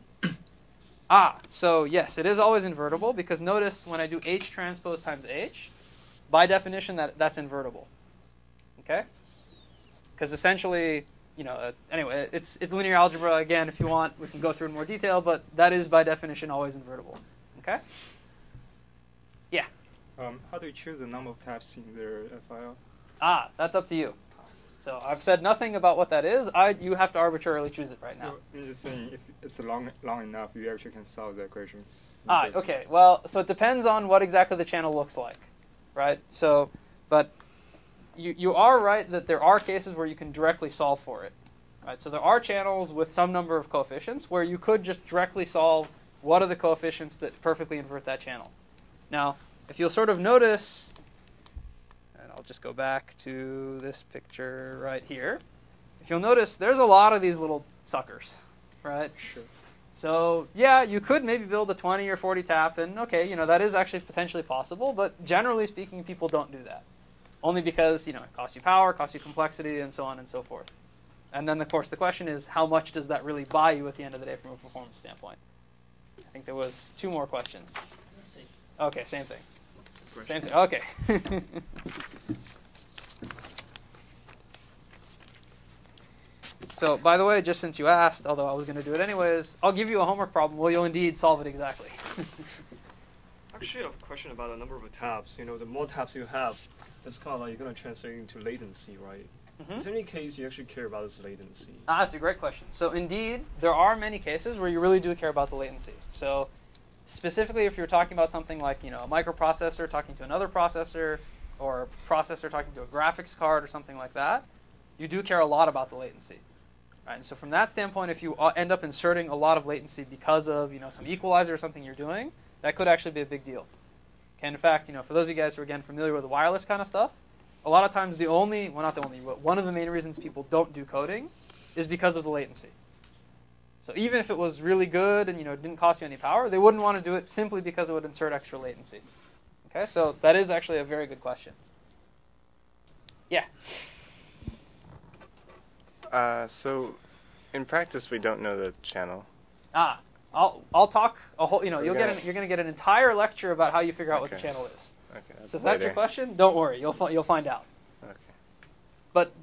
So yes, it is always invertible, because notice when I do H transpose times H, by definition that's invertible. Okay? Because essentially, anyway, it's linear algebra. Again, if you want, we can go through in more detail, but that is by definition always invertible. Okay? Yeah. How do you choose the number of taps in their file? That's up to you. So I've said nothing about what that is. You have to arbitrarily choose it right now. So you're just saying if it's long enough, you actually can solve the equations. Okay. Well, so it depends on what exactly the channel looks like, right? So, but you are right that there are cases where you can directly solve for it, right? So there are channels with some number of coefficients where you could just directly solve what are the coefficients that perfectly invert that channel. Now, if you'll sort of notice, and I'll just go back to this picture right here. If you'll notice, there's a lot of these little suckers, right? Sure. So, yeah, you could maybe build a 20 or 40 tap, and okay, that is actually potentially possible, but generally speaking, people don't do that. Only because, it costs you power, costs you complexity, and so on and so forth. And then, of course, the question is, how much does that really buy you at the end of the day from a performance standpoint? I think there was 2 more questions. Okay, same thing. Same thing. Okay. So, by the way, just since you asked, although I was going to do it anyways, I'll give you a homework problem. Will you indeed solve it exactly? Actually, I have a question about the number of tabs. The more tabs you have, it's kind of like you're going to translate into latency, right? Mm-hmm. Is there any case you actually care about this latency? That's a great question. So, indeed, there are many cases where you really do care about the latency. So, specifically, if you're talking about something like, a microprocessor talking to another processor, or a processor talking to a graphics card or something like that, you do care a lot about the latency. Right? And so from that standpoint, if you end up inserting a lot of latency because of, some equalizer or something you're doing, that could actually be a big deal. Okay, and in fact, for those of you guys who are, again, familiar with the wireless kind of stuff, a lot of times not the only, but one of the main reasons people don't do coding is because of the latency. So even if it was really good and it didn't cost you any power, they wouldn't want to do it simply because it would insert extra latency. Okay, so that is actually a very good question. Yeah. So in practice, we don't know the channel. I'll talk a whole. You're going to get an entire lecture about how you figure out what the channel is. Okay. So if that's your question, don't worry. You'll find out. Okay. But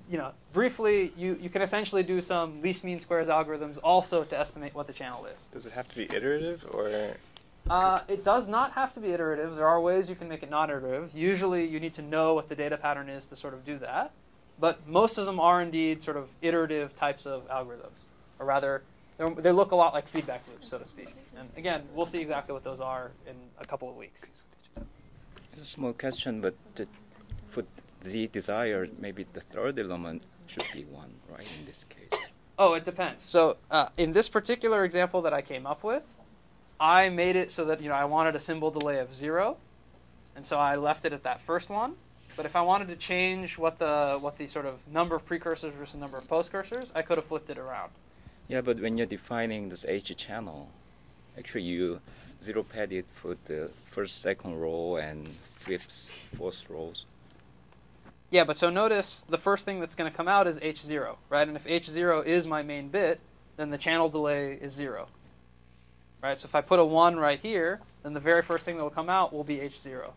briefly, you can essentially do some least mean squares algorithms also to estimate what the channel is. Does it have to be iterative, or? It does not have to be iterative. There are ways you can make it non-iterative. Usually, you need to know what the data pattern is to sort of do that. But most of them are indeed sort of iterative types of algorithms, or rather, they look a lot like feedback loops, so to speak. And again, we'll see exactly what those are in a couple of weeks. A small question, but for the desired, maybe the third element should be 1, right, in this case? Oh, it depends. So in this particular example that I came up with, I made it so that I wanted a symbol delay of 0, and so I left it at that first one. But if I wanted to change what the sort of number of precursors versus number of postcursors, I could have flipped it around. Yeah, but when you're defining this H channel, actually you 0-pad it for the first, second row and fifth, fourth rows. Yeah, but so notice the first thing that's going to come out is H0, right? And if H0 is my main bit, then the channel delay is 0. Right? So if I put a 1 right here, then the very first thing that will come out will be H0.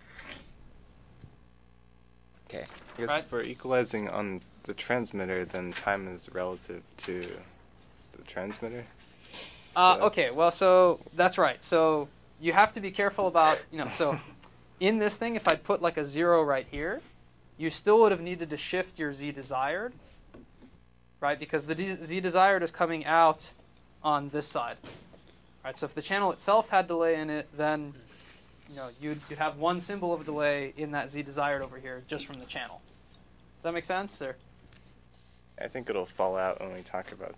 Okay. I guess for equalizing on the transmitter, then time is relative to the transmitter? Okay, well, so that's right. So you have to be careful about, so in this thing, if I put like a 0 right here, you still would have needed to shift your Z desired, right? Because the Z desired is coming out on this side. Right, so if the channel itself had delay in it, then you'd have one symbol of delay in that Z desired over here just from the channel. Does that make sense? Or? I think it'll fall out when we talk about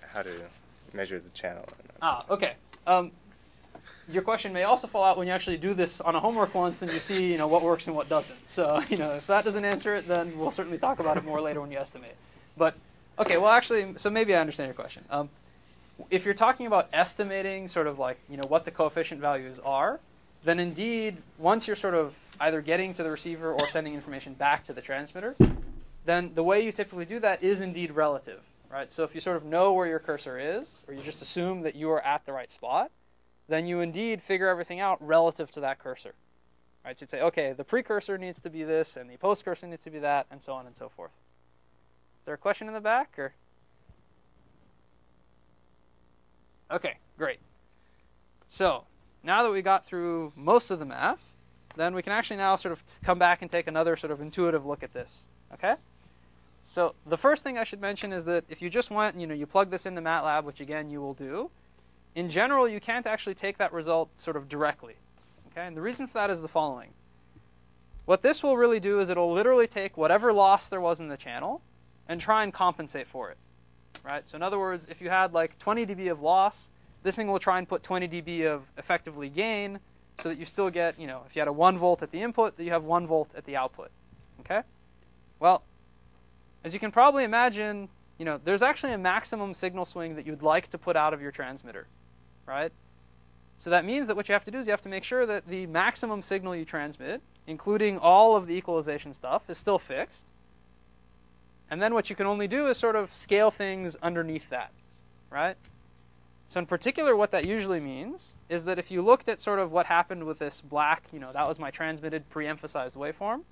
how to measure the channel. Okay. Your question may also fall out when you actually do this on a homework once and you see what works and what doesn't. So if that doesn't answer it, then we'll certainly talk about it more later when you estimate. But okay, well actually, so maybe I understand your question. If you're talking about estimating sort of like, what the coefficient values are, then indeed, once you're sort of either getting to the receiver or sending information back to the transmitter, then the way you typically do that is indeed relative, right? So if you sort of know where your cursor is, or you just assume that you are at the right spot, then you indeed figure everything out relative to that cursor, right? So you'd say, okay, the precursor needs to be this, and the postcursor needs to be that, and so on and so forth. Is there a question in the back, or? Okay, great. So now that we got through most of the math, then we can actually now sort of come back and take another sort of intuitive look at this. Okay? So the first thing I should mention is that if you just went, you plug this into MATLAB, which again you will do, in general you can't actually take that result sort of directly. Okay? And the reason for that is the following. What this will really do is it'll literally take whatever loss there was in the channel and try and compensate for it. Right? So in other words, if you had like 20 dB of loss, this thing will try and put 20 dB of effectively gain so that you still get, if you had a 1 volt at the input, that you have 1 volt at the output. Okay? Well, as you can probably imagine, there's actually a maximum signal swing that you'd like to put out of your transmitter. Right? So that means that what you have to do is you have to make sure that the maximum signal you transmit, including all of the equalization stuff, is still fixed. And then what you can only do is sort of scale things underneath that, right? So in particular, what that usually means is that if you looked at sort of what happened with this black, that was my transmitted pre-emphasized waveform.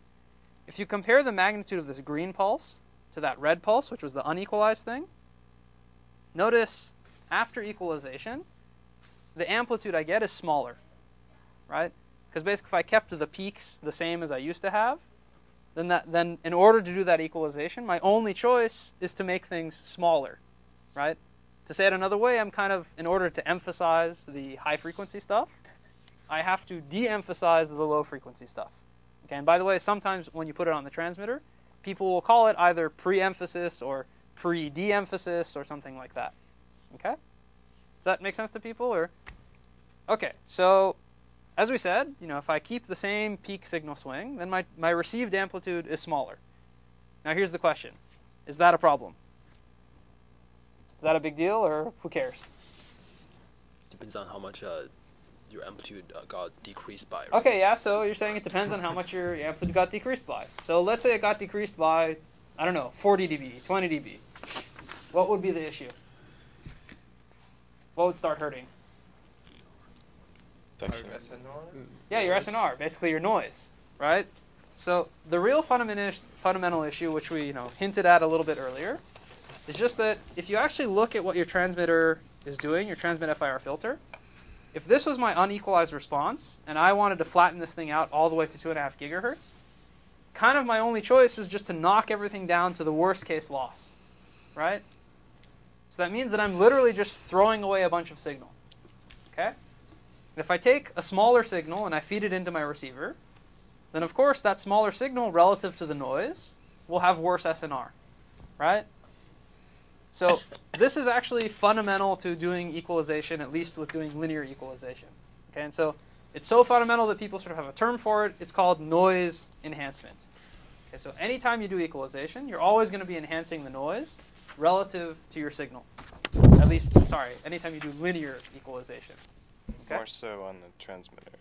If you compare the magnitude of this green pulse to that red pulse, which was the unequalized thing, notice after equalization, the amplitude I get is smaller, right? Because basically if I kept the peaks the same as I used to have, then in order to do that equalization, my only choice is to make things smaller, right? To say it another way, I'm kind of, in order to emphasize the high frequency stuff, I have to de-emphasize the low frequency stuff. Okay, and by the way, sometimes when you put it on the transmitter, people will call it either pre-emphasis or pre-de-emphasis or something like that. Okay? Does that make sense to people? Or okay, so as we said, if I keep the same peak signal swing, then my received amplitude is smaller. Now here's the question. Is that a problem? Is that a big deal, or who cares? Depends on how much your amplitude got decreased by. Right? Okay, yeah, so you're saying it depends on how much your amplitude got decreased by. So let's say it got decreased by, I don't know, 40 dB, 20 dB. What would be the issue? What would start hurting? Yeah, your SNR, basically your noise, right? So the real fundamental issue, which we hinted at a little bit earlier, is just that if you actually look at what your transmitter is doing, your transmit FIR filter, if this was my unequalized response and I wanted to flatten this thing out all the way to 2.5 gigahertz, kind of my only choice is just to knock everything down to the worst case loss, right? So that means that I'm literally just throwing away a bunch of signal, okay? If I take a smaller signal and I feed it into my receiver, then of course that smaller signal relative to the noise will have worse SNR, right? So this is actually fundamental to doing equalization, at least with doing linear equalization. Okay, and so it's so fundamental that people sort of have a term for it. It's called noise enhancement. Okay, so anytime you do equalization, you're always going to be enhancing the noise relative to your signal. At least, sorry, anytime you do linear equalization. Okay? More so on the transmitter,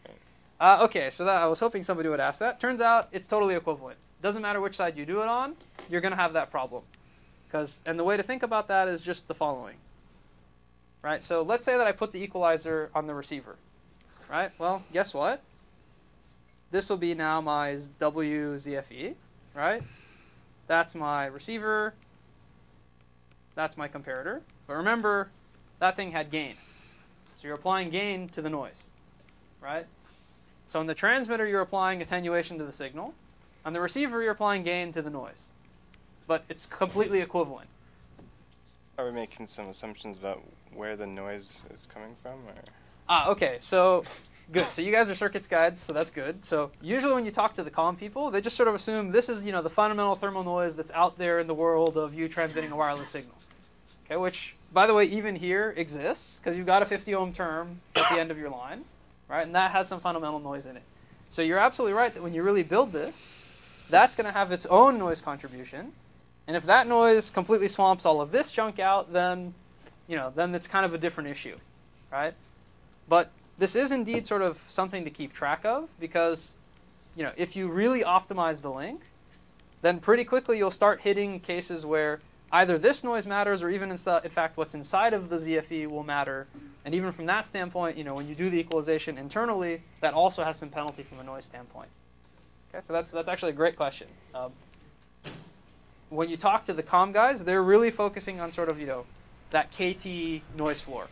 right? Okay, so I was hoping somebody would ask that. Turns out it's totally equivalent. Doesn't matter which side you do it on, you're going to have that problem. And the way to think about that is just the following. Right? So let's say that I put the equalizer on the receiver. Right? Well, guess what? This will be now my WZFE. Right? That's my receiver. That's my comparator. But remember, that thing had gain. So you're applying gain to the noise. Right? So in the transmitter, you're applying attenuation to the signal. On the receiver, you're applying gain to the noise. But it's completely equivalent. Are we making some assumptions about where the noise is coming from? Or? Okay, so good. So you guys are circuits guides, so that's good. So usually when you talk to the comm people, they just sort of assume this is, the fundamental thermal noise that's out there in the world of you transmitting a wireless signal. Okay, which, by the way, even here exists, because you've got a 50 ohm term at the end of your line, right? And that has some fundamental noise in it. So you're absolutely right that when you really build this, that's going to have its own noise contribution. And if that noise completely swamps all of this junk out, then, then it's kind of a different issue, right? But this is indeed sort of something to keep track of because, if you really optimize the link, then pretty quickly you'll start hitting cases where either this noise matters or even in fact what's inside of the ZFE will matter. And even from that standpoint, when you do the equalization internally, that also has some penalty from a noise standpoint. Okay, so that's actually a great question. When you talk to the comm guys, they're really focusing on sort of, that KT noise floor.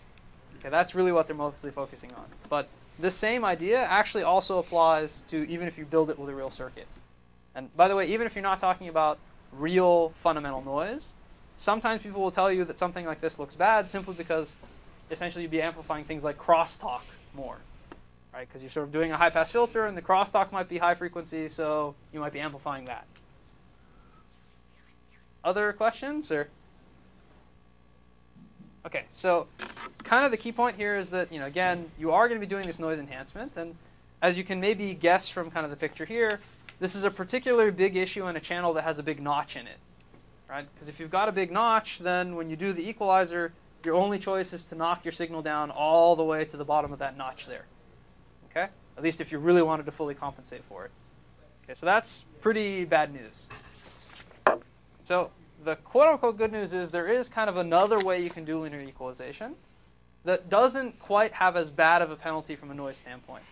Okay, that's really what they're mostly focusing on. But the same idea actually also applies to even if you build it with a real circuit. And by the way, even if you're not talking about real fundamental noise. Sometimes people will tell you that something like this looks bad simply because essentially you'd be amplifying things like crosstalk more, right? Because you're sort of doing a high-pass filter, and the crosstalk might be high frequency, so you might be amplifying that. Other questions? Or okay, so kind of the key point here is that, again, you are going to be doing this noise enhancement, and as you can maybe guess from kind of the picture here, this is a particularly big issue in a channel that has a big notch in it, right? Because if you've got a big notch, then when you do the equalizer, your only choice is to knock your signal down all the way to the bottom of that notch there, okay? At least if you really wanted to fully compensate for it. Okay, so that's pretty bad news. So the quote-unquote good news is there is kind of another way you can do linear equalization that doesn't quite have as bad of a penalty from a noise standpoint.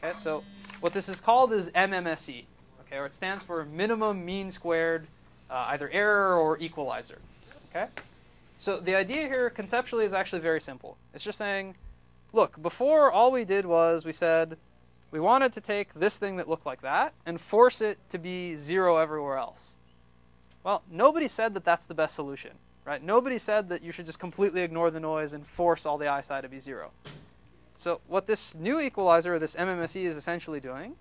Okay, so what this is called is MMSE, okay, or it stands for minimum mean squared either error or equalizer. Okay, so the idea here conceptually is actually very simple. It's just saying, look, before all we did was we said we wanted to take this thing that looked like that and force it to be 0 everywhere else. Well, nobody said that that's the best solution, right? Nobody said that you should just completely ignore the noise and force all the ISI to be 0. So what this new equalizer, or this MMSE, is essentially doing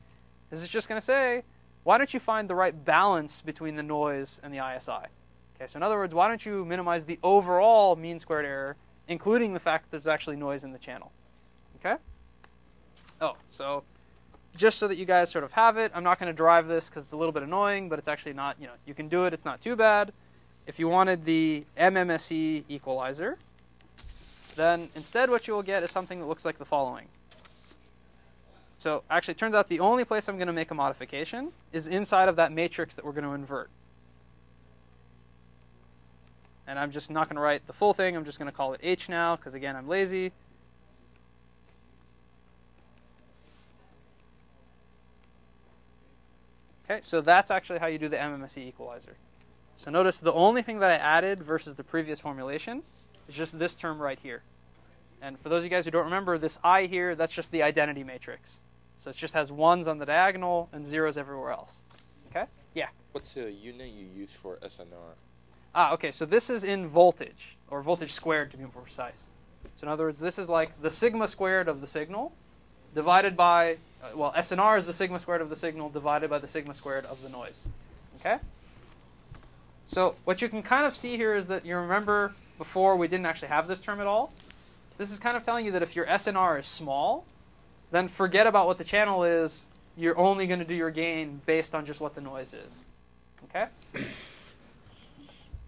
is it's just going to say, why don't you find the right balance between the noise and the ISI? Okay, so in other words, why don't you minimize the overall mean squared error, including the fact that there's actually noise in the channel? Okay? Oh, so just so that you guys sort of have it, I'm not going to drive this because it's a little bit annoying, but it's actually not, you can do it. It's not too bad. If you wanted the MMSE equalizer, then instead what you will get is something that looks like the following. So actually, it turns out the only place I'm going to make a modification is inside of that matrix that we're going to invert. And I'm just not going to write the full thing. I'm just going to call it H now, because again, I'm lazy. Okay, so that's actually how you do the MMSE equalizer. So notice the only thing that I added versus the previous formulation is just this term right here. And for those of you guys who don't remember, this I here, that's just the identity matrix. So it just has 1s on the diagonal and 0s everywhere else. Okay? Yeah? What's the unit you use for SNR? Ah, okay, so this is in voltage, or voltage squared to be more precise. So in other words, this is like the sigma squared of the signal divided by, well, SNR is the sigma squared of the signal divided by the sigma squared of the noise. Okay? So what you can kind of see here is that you remember before we didn't actually have this term at all. This is kind of telling you that if your SNR is small, then forget about what the channel is. You're only going to do your gain based on just what the noise is. Okay?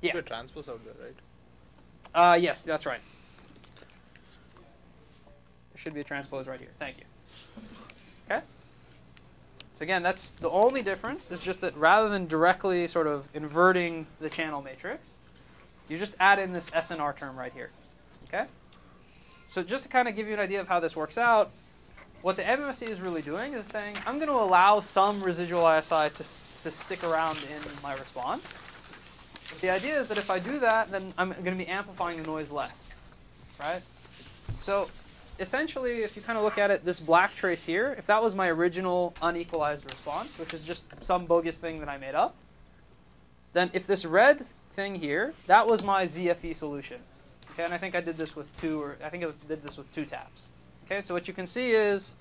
Yeah. There's a transpose out there, right? Yes, that's right. There should be a transpose right here. Thank you. Okay? So again, that's the only difference. Is just that rather than directly sort of inverting the channel matrix, you just add in this SNR term right here. Okay? So just to kind of give you an idea of how this works out, what the MMSE is really doing is saying, I'm going to allow some residual ISI to stick around in my response. But the idea is that if I do that, then I'm going to be amplifying the noise less. Right? So essentially, if you kind of look at it, this black trace here, if that was my original unequalized response, which is just some bogus thing that I made up, then if this red thing here, that was my ZFE solution. Okay, and I think I did this with two taps. Okay, so what you can see is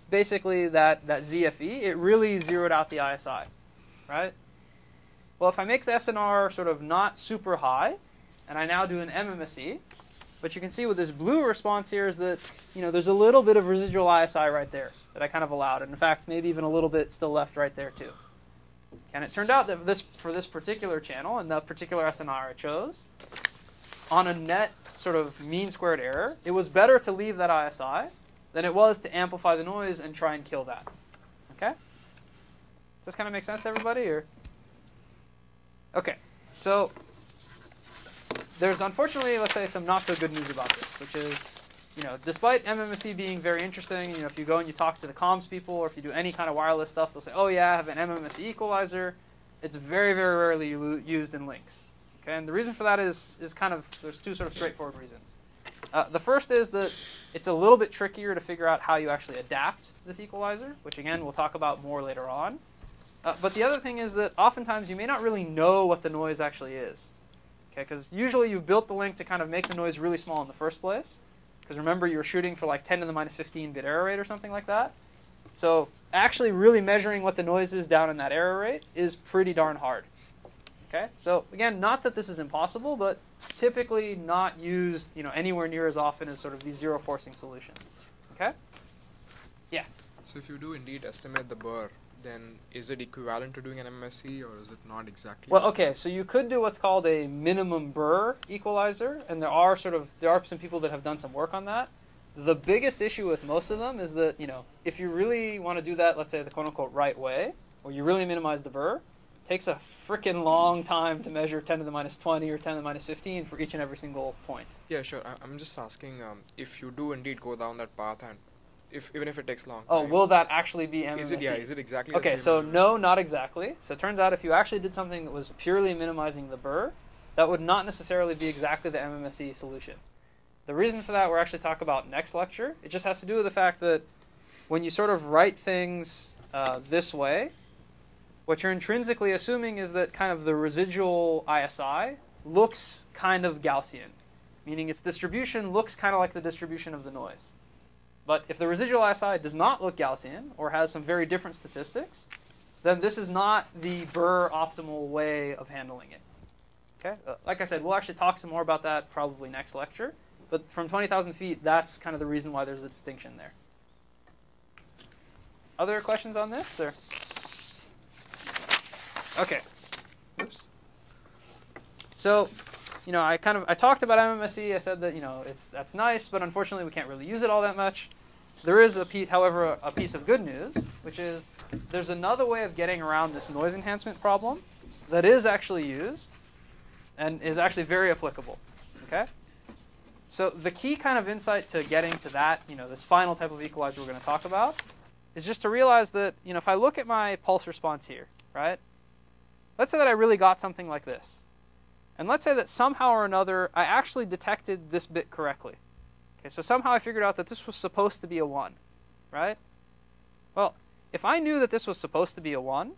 basically that ZFE, it really zeroed out the ISI, right? Well, if I make the SNR sort of not super high, and I now do an MMSE, what you can see with this blue response here is that, there's a little bit of residual ISI right there that I kind of allowed. And in fact, maybe even a little bit still left right there too. And it turned out that for this particular channel and the particular SNR I chose, on a net sort of mean squared error, it was better to leave that ISI than it was to amplify the noise and try and kill that. Okay? Does this kind of make sense to everybody? Or? Okay, so there's unfortunately, let's say, some not so good news about this, which is, despite MMSE being very interesting, if you go and you talk to the comms people, or if you do any kind of wireless stuff, they'll say, oh yeah, I have an MMSE equalizer. It's very, very rarely used in links. Okay, and the reason for that is kind of, there's two sort of straightforward reasons. The first is that it's a little bit trickier to figure out how you actually adapt this equalizer, which again, we'll talk about more later on. But the other thing is that oftentimes you may not really know what the noise actually is. Okay, because usually you've built the link to kind of make the noise really small in the first place. Because remember, you're shooting for like 10 to the minus 15 bit error rate or something like that. So actually really measuring what the noise is down in that error rate is pretty darn hard. Okay, so again, not that this is impossible, but typically not used, anywhere near as often as sort of these zero forcing solutions. Okay? Yeah. So if you do indeed estimate the burr, then is it equivalent to doing an MMSE, or is it not exactly? Well, okay, so you could do what's called a minimum burr equalizer, and there are some people that have done some work on that. The biggest issue with most of them is that, if you really want to do that, let's say the quote-unquote right way, or you really minimize the burr, it takes a freaking long time to measure 10 to the minus 20 or 10 to the minus 15 for each and every single point. Yeah, sure. I'm just asking if you do indeed go down that path, and even if it takes long. Oh, will that actually be MMSE? Is it exactly okay, the same? So no, not exactly. So it turns out if you actually did something that was purely minimizing the burr, that would not necessarily be exactly the MMSE solution. The reason for that we're actually talking about next lecture. It just has to do with the fact that when you sort of write things this way, what you're intrinsically assuming is that kind of the residual ISI looks kind of Gaussian, meaning its distribution looks kind of like the distribution of the noise. But if the residual ISI does not look Gaussian or has some very different statistics, then this is not the Burr optimal way of handling it. Okay? Like I said, we'll actually talk some more about that probably next lecture. But from 20,000 feet, that's kind of the reason why there's a distinction there. Other questions on this? Or? Okay. Oops. So, I talked about MMSE. I said that, that's nice, but unfortunately we can't really use it all that much. There is, however, a piece of good news, which is there's another way of getting around this noise enhancement problem that is actually used and is actually very applicable. Okay? So the key kind of insight to getting to that, this final type of equalizer we're going to talk about, is just to realize that, if I look at my pulse response here, right? Let's say that I really got something like this. And let's say that somehow or another, I actually detected this bit correctly. Okay, so somehow I figured out that this was supposed to be a 1, right? Well, if I knew that this was supposed to be a 1,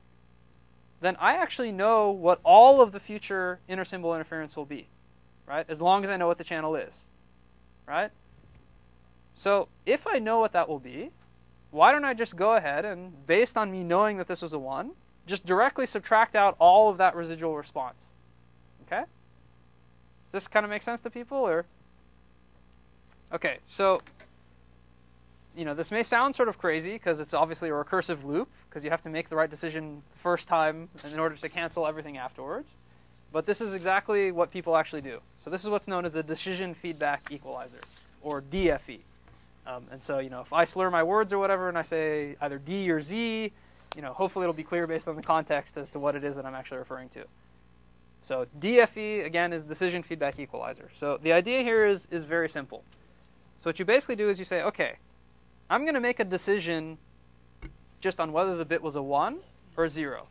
then I actually know what all of the future intersymbol interference will be, right? As long as I know what the channel is, right? So if I know what that will be, why don't I just go ahead and, based on me knowing that this was a 1, just directly subtract out all of that residual response. Okay? Does this kind of make sense to people, or? Okay, so, this may sound sort of crazy because it's obviously a recursive loop because you have to make the right decision the first time in order to cancel everything afterwards. But this is exactly what people actually do. So this is what's known as a decision feedback equalizer, or DFE. And so, if I slur my words or whatever and I say either D or Z, hopefully it'll be clear based on the context as to what it is that I'm actually referring to. So DFE, again, is decision feedback equalizer. So the idea here is very simple. So what you basically do is you say, okay, I'm going to make a decision just on whether the bit was a 1 or a 0.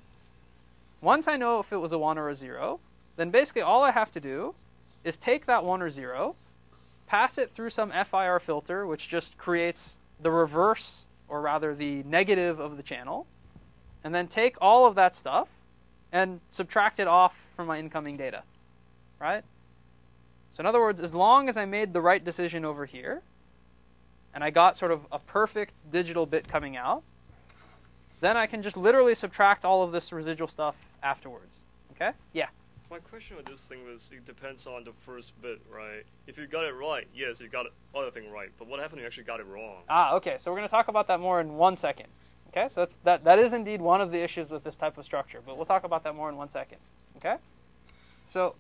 Once I know if it was a 1 or a 0, then basically all I have to do is take that 1 or 0, pass it through some FIR filter, which just creates the reverse, or rather the negative of the channel, and then take all of that stuff and subtract it off from my incoming data, right? So in other words, as long as I made the right decision over here, and I got sort of a perfect digital bit coming out, then I can just literally subtract all of this residual stuff afterwards. Okay? Yeah? My question with this thing was, it depends on the first bit, right? If you got it right, yes, you got the other thing right. But what happened if you actually got it wrong? Okay. So we're going to talk about that more in 1 second. Okay? So that is indeed one of the issues with this type of structure. But we'll talk about that more in 1 second. Okay? So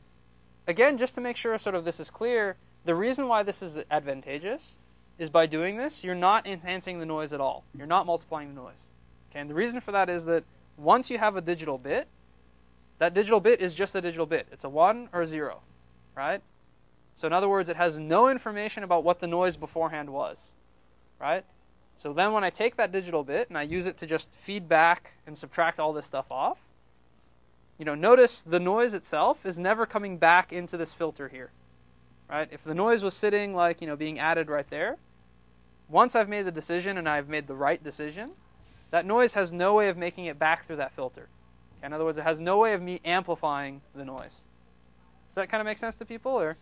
again, just to make sure sort of this is clear, the reason why this is advantageous is by doing this, you're not enhancing the noise at all. You're not multiplying the noise. Okay? And the reason for that is that once you have a digital bit, that digital bit is just a digital bit. It's a 1 or a 0, right? So in other words, it has no information about what the noise beforehand was, right? So then when I take that digital bit and I use it to just feed back and subtract all this stuff off, notice the noise itself is never coming back into this filter here, right? If the noise was sitting like, being added right there, once I've made the decision and I've made the right decision, that noise has no way of making it back through that filter. In other words, it has no way of me amplifying the noise. Does that kind of make sense to people, or?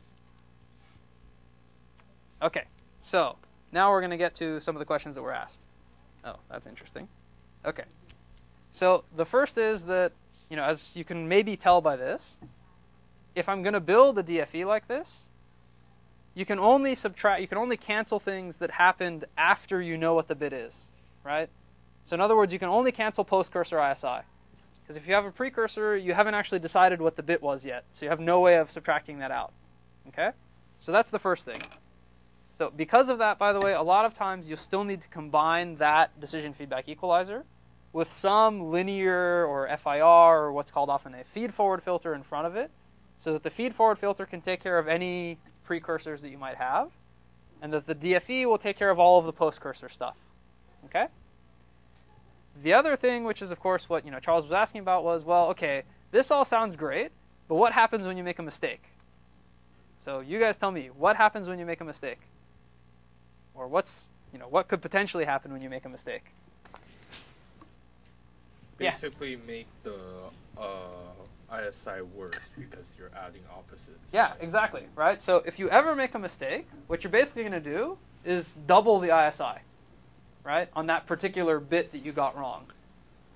Okay, so now we're going to get to some of the questions that were asked. Oh, that's interesting. Okay, so the first is that, as you can maybe tell by this, if I'm going to build a DFE like this, you can only cancel things that happened after you know what the bit is, right? So in other words, you can only cancel post-cursor ISI. Because if you have a precursor, you haven't actually decided what the bit was yet. So you have no way of subtracting that out. Okay? So that's the first thing. So because of that, by the way, a lot of times you'll still need to combine that decision feedback equalizer with some linear or FIR or what's called often a feed-forward filter in front of it, so that the feed-forward filter can take care of any precursors that you might have, and that the DFE will take care of all of the post-cursor stuff. Okay? The other thing, which is, of course, what Charles was asking about, was, well, okay, this all sounds great, but what happens when you make a mistake? So you guys tell me, what happens when you make a mistake? Or what could potentially happen when you make a mistake? Basically make the ISI worse because you're adding opposites. Yeah, exactly, right? So if you ever make a mistake, what you're basically going to do is double the ISI. Right, on that particular bit that you got wrong,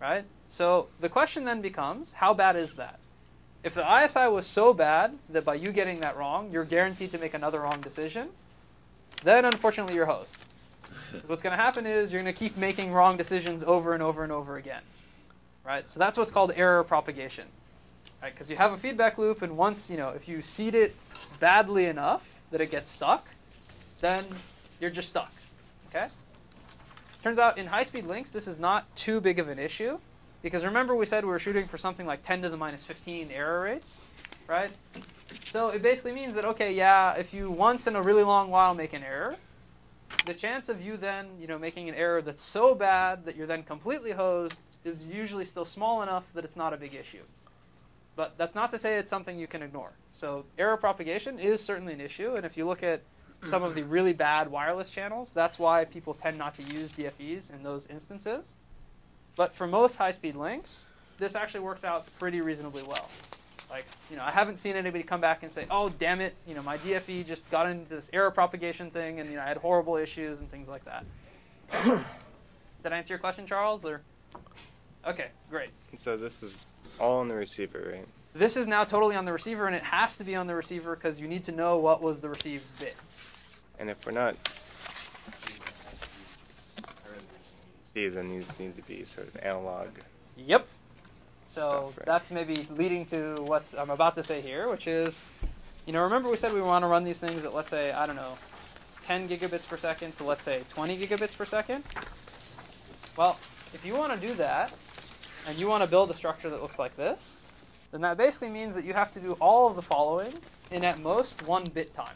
right? So the question then becomes, how bad is that? If the ISI was so bad that by you getting that wrong, you're guaranteed to make another wrong decision, then unfortunately you're host. What's going to happen is you're going to keep making wrong decisions over and over and over again, right? So that's what's called error propagation, right? Because you have a feedback loop, and once, if you seed it badly enough that it gets stuck, then you're just stuck, okay? Turns out in high-speed links, this is not too big of an issue, because remember we said we were shooting for something like 10 to the minus 15 error rates, right? So it basically means that, okay, yeah, if you once in a really long while make an error, the chance of you then, making an error that's so bad that you're then completely hosed is usually still small enough that it's not a big issue. But that's not to say it's something you can ignore. So error propagation is certainly an issue, and if you look at some of the really bad wireless channels, that's why people tend not to use DFEs in those instances. But for most high-speed links, this actually works out pretty reasonably well. Like, I haven't seen anybody come back and say, oh, damn it, my DFE just got into this error propagation thing, and I had horrible issues and things like that. Did that answer your question, Charles? Or? Okay, great. So this is all on the receiver, right? This is now totally on the receiver, and it has to be on the receiver because you need to know what was the received bit. And if we're not, then these need to be sort of analog. Yep. So stuff, right? That's maybe leading to what I'm about to say here, which is, remember we said we want to run these things at, let's say, 10 gigabits per second to, let's say, 20 gigabits per second? Well, if you want to do that, and you want to build a structure that looks like this, then that basically means that you have to do all of the following in at most 1 bit time.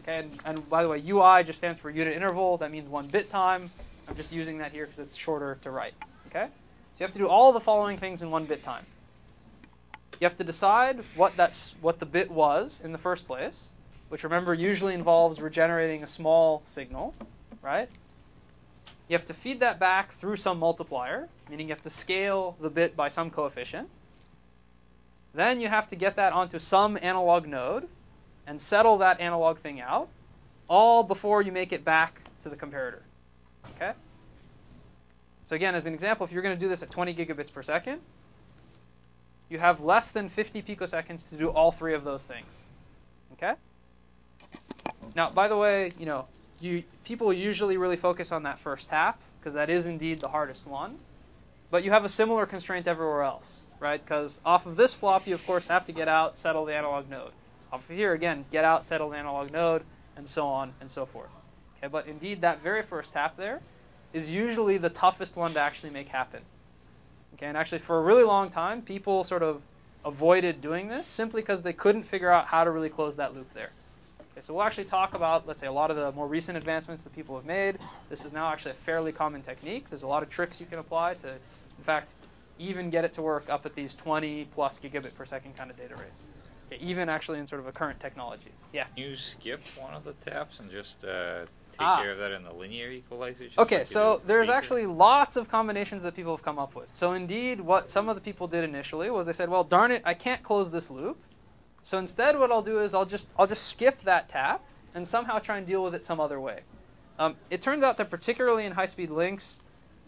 Okay, and by the way, UI just stands for unit interval. That means 1 bit time. I'm just using that here because it's shorter to write. Okay, so you have to do all the following things in 1 bit time. You have to decide what the bit was in the first place, which remember usually involves regenerating a small signal, right? You have to feed that back through some multiplier, meaning you have to scale the bit by some coefficient. Then you have to get that onto some analog node and settle that analog thing out, all before you make it back to the comparator. Okay? So again, as an example, if you're going to do this at 20 gigabits per second, you have less than 50 picoseconds to do all 3 of those things. Okay? Now, by the way, people usually really focus on that first tap, because that is indeed the hardest one. But you have a similar constraint everywhere else, right? Because off of this flop, you, of course, have to get out, settle the analog node. Off of here, again, get out, settle the analog node, and so on and so forth. Okay, but indeed, that very first tap there is usually the toughest one to actually make happen. Okay, and actually, for a really long time, people sort of avoided doing this simply because they couldn't figure out how to really close that loop there. Okay, so we'll actually talk about, let's say, a lot of the more recent advancements that people have made. This is now actually a fairly common technique. There's a lot of tricks you can apply to, in fact, even get it to work up at these 20 plus gigabit per second kind of data rates. Okay, even actually in sort of a current technology. Yeah? Can you skip one of the taps and just care of that in the linear equalizer? Just Okay, like it so is in there's Beaker? actually lots of combinations that people have come up with. So indeed, what some of the people did initially was they said, well, darn it, I can't close this loop. So instead what I'll do is I'll just skip that tap and somehow try and deal with it some other way. It turns out that particularly in high-speed links,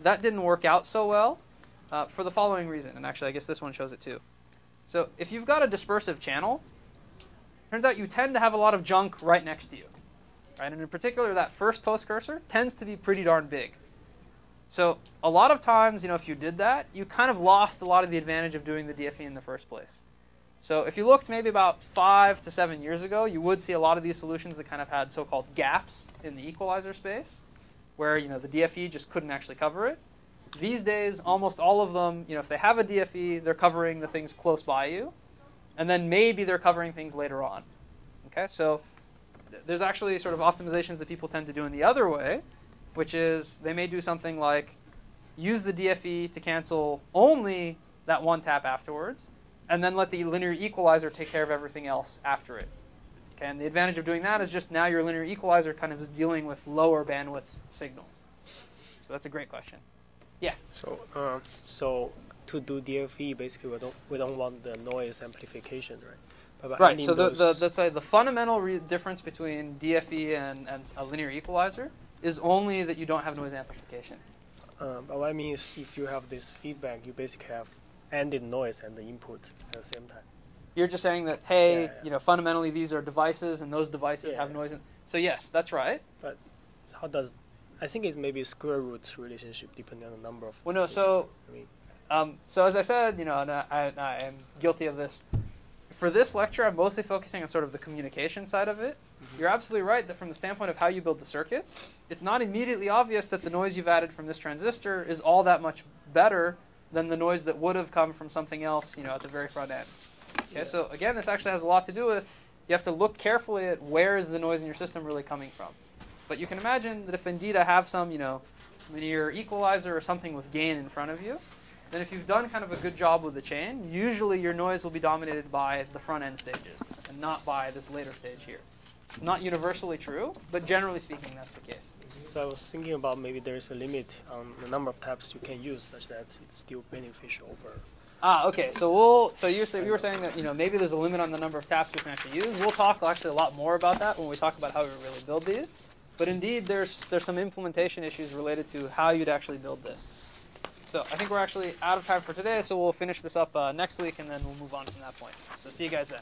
that didn't work out so well for the following reason. And actually, I guess this one shows it too. So if you've got a dispersive channel, turns out you tend to have a lot of junk right next to you. Right? And in particular, that first post cursor tends to be pretty darn big. So a lot of times, if you did that, you kind of lost a lot of the advantage of doing the DFE in the first place. So if you looked maybe about 5 to 7 years ago, you would see a lot of these solutions that kind of had so-called gaps in the equalizer space, where the DFE just couldn't actually cover it. These days, almost all of them, if they have a DFE, they're covering the things close by you, and then maybe they're covering things later on. Okay, so there's actually sort of optimizations that people tend to do in the other way, which is they may do something like use the DFE to cancel only that one tap afterwards, and then let the linear equalizer take care of everything else after it. Okay, and the advantage of doing that is just now your linear equalizer kind of is dealing with lower bandwidth signals. So that's a great question. Yeah. So to do DFE, basically we don't want the noise amplification, right? But right. So the fundamental difference between DFE and a linear equalizer is only that you don't have noise amplification. But what I mean is, if you have this feedback, you basically have ended noise and the input at the same time. You're just saying that, hey, fundamentally these are devices, and those devices have noise. So yes, that's right. But how does? I think it's maybe a square root relationship depending on the number of. Well, no. So, so as I said, and I am guilty of this. For this lecture, I'm mostly focusing on sort of the communication side of it. Mm-hmm. You're absolutely right that from the standpoint of how you build the circuits, it's not immediately obvious that the noise you've added from this transistor is all that much better than the noise that would have come from something else, at the very front end. Okay, so again, this actually has a lot to do with you have to look carefully at where is the noise in your system really coming from. But you can imagine that if indeed I have some, linear equalizer or something with gain in front of you, then if you've done kind of a good job with the chain, usually your noise will be dominated by the front end stages and not by this later stage here. It's not universally true, but generally speaking, that's the case. So I was thinking about maybe there's a limit on the number of taps you can use, such that it's still beneficial over. Okay. So you were saying that maybe there's a limit on the number of taps we can actually use. We'll talk actually a lot more about that when we talk about how we really build these. But indeed, there's some implementation issues related to how you'd actually build this. So I think we're actually out of time for today, so we'll finish this up next week, and then we'll move on from that point. So see you guys then.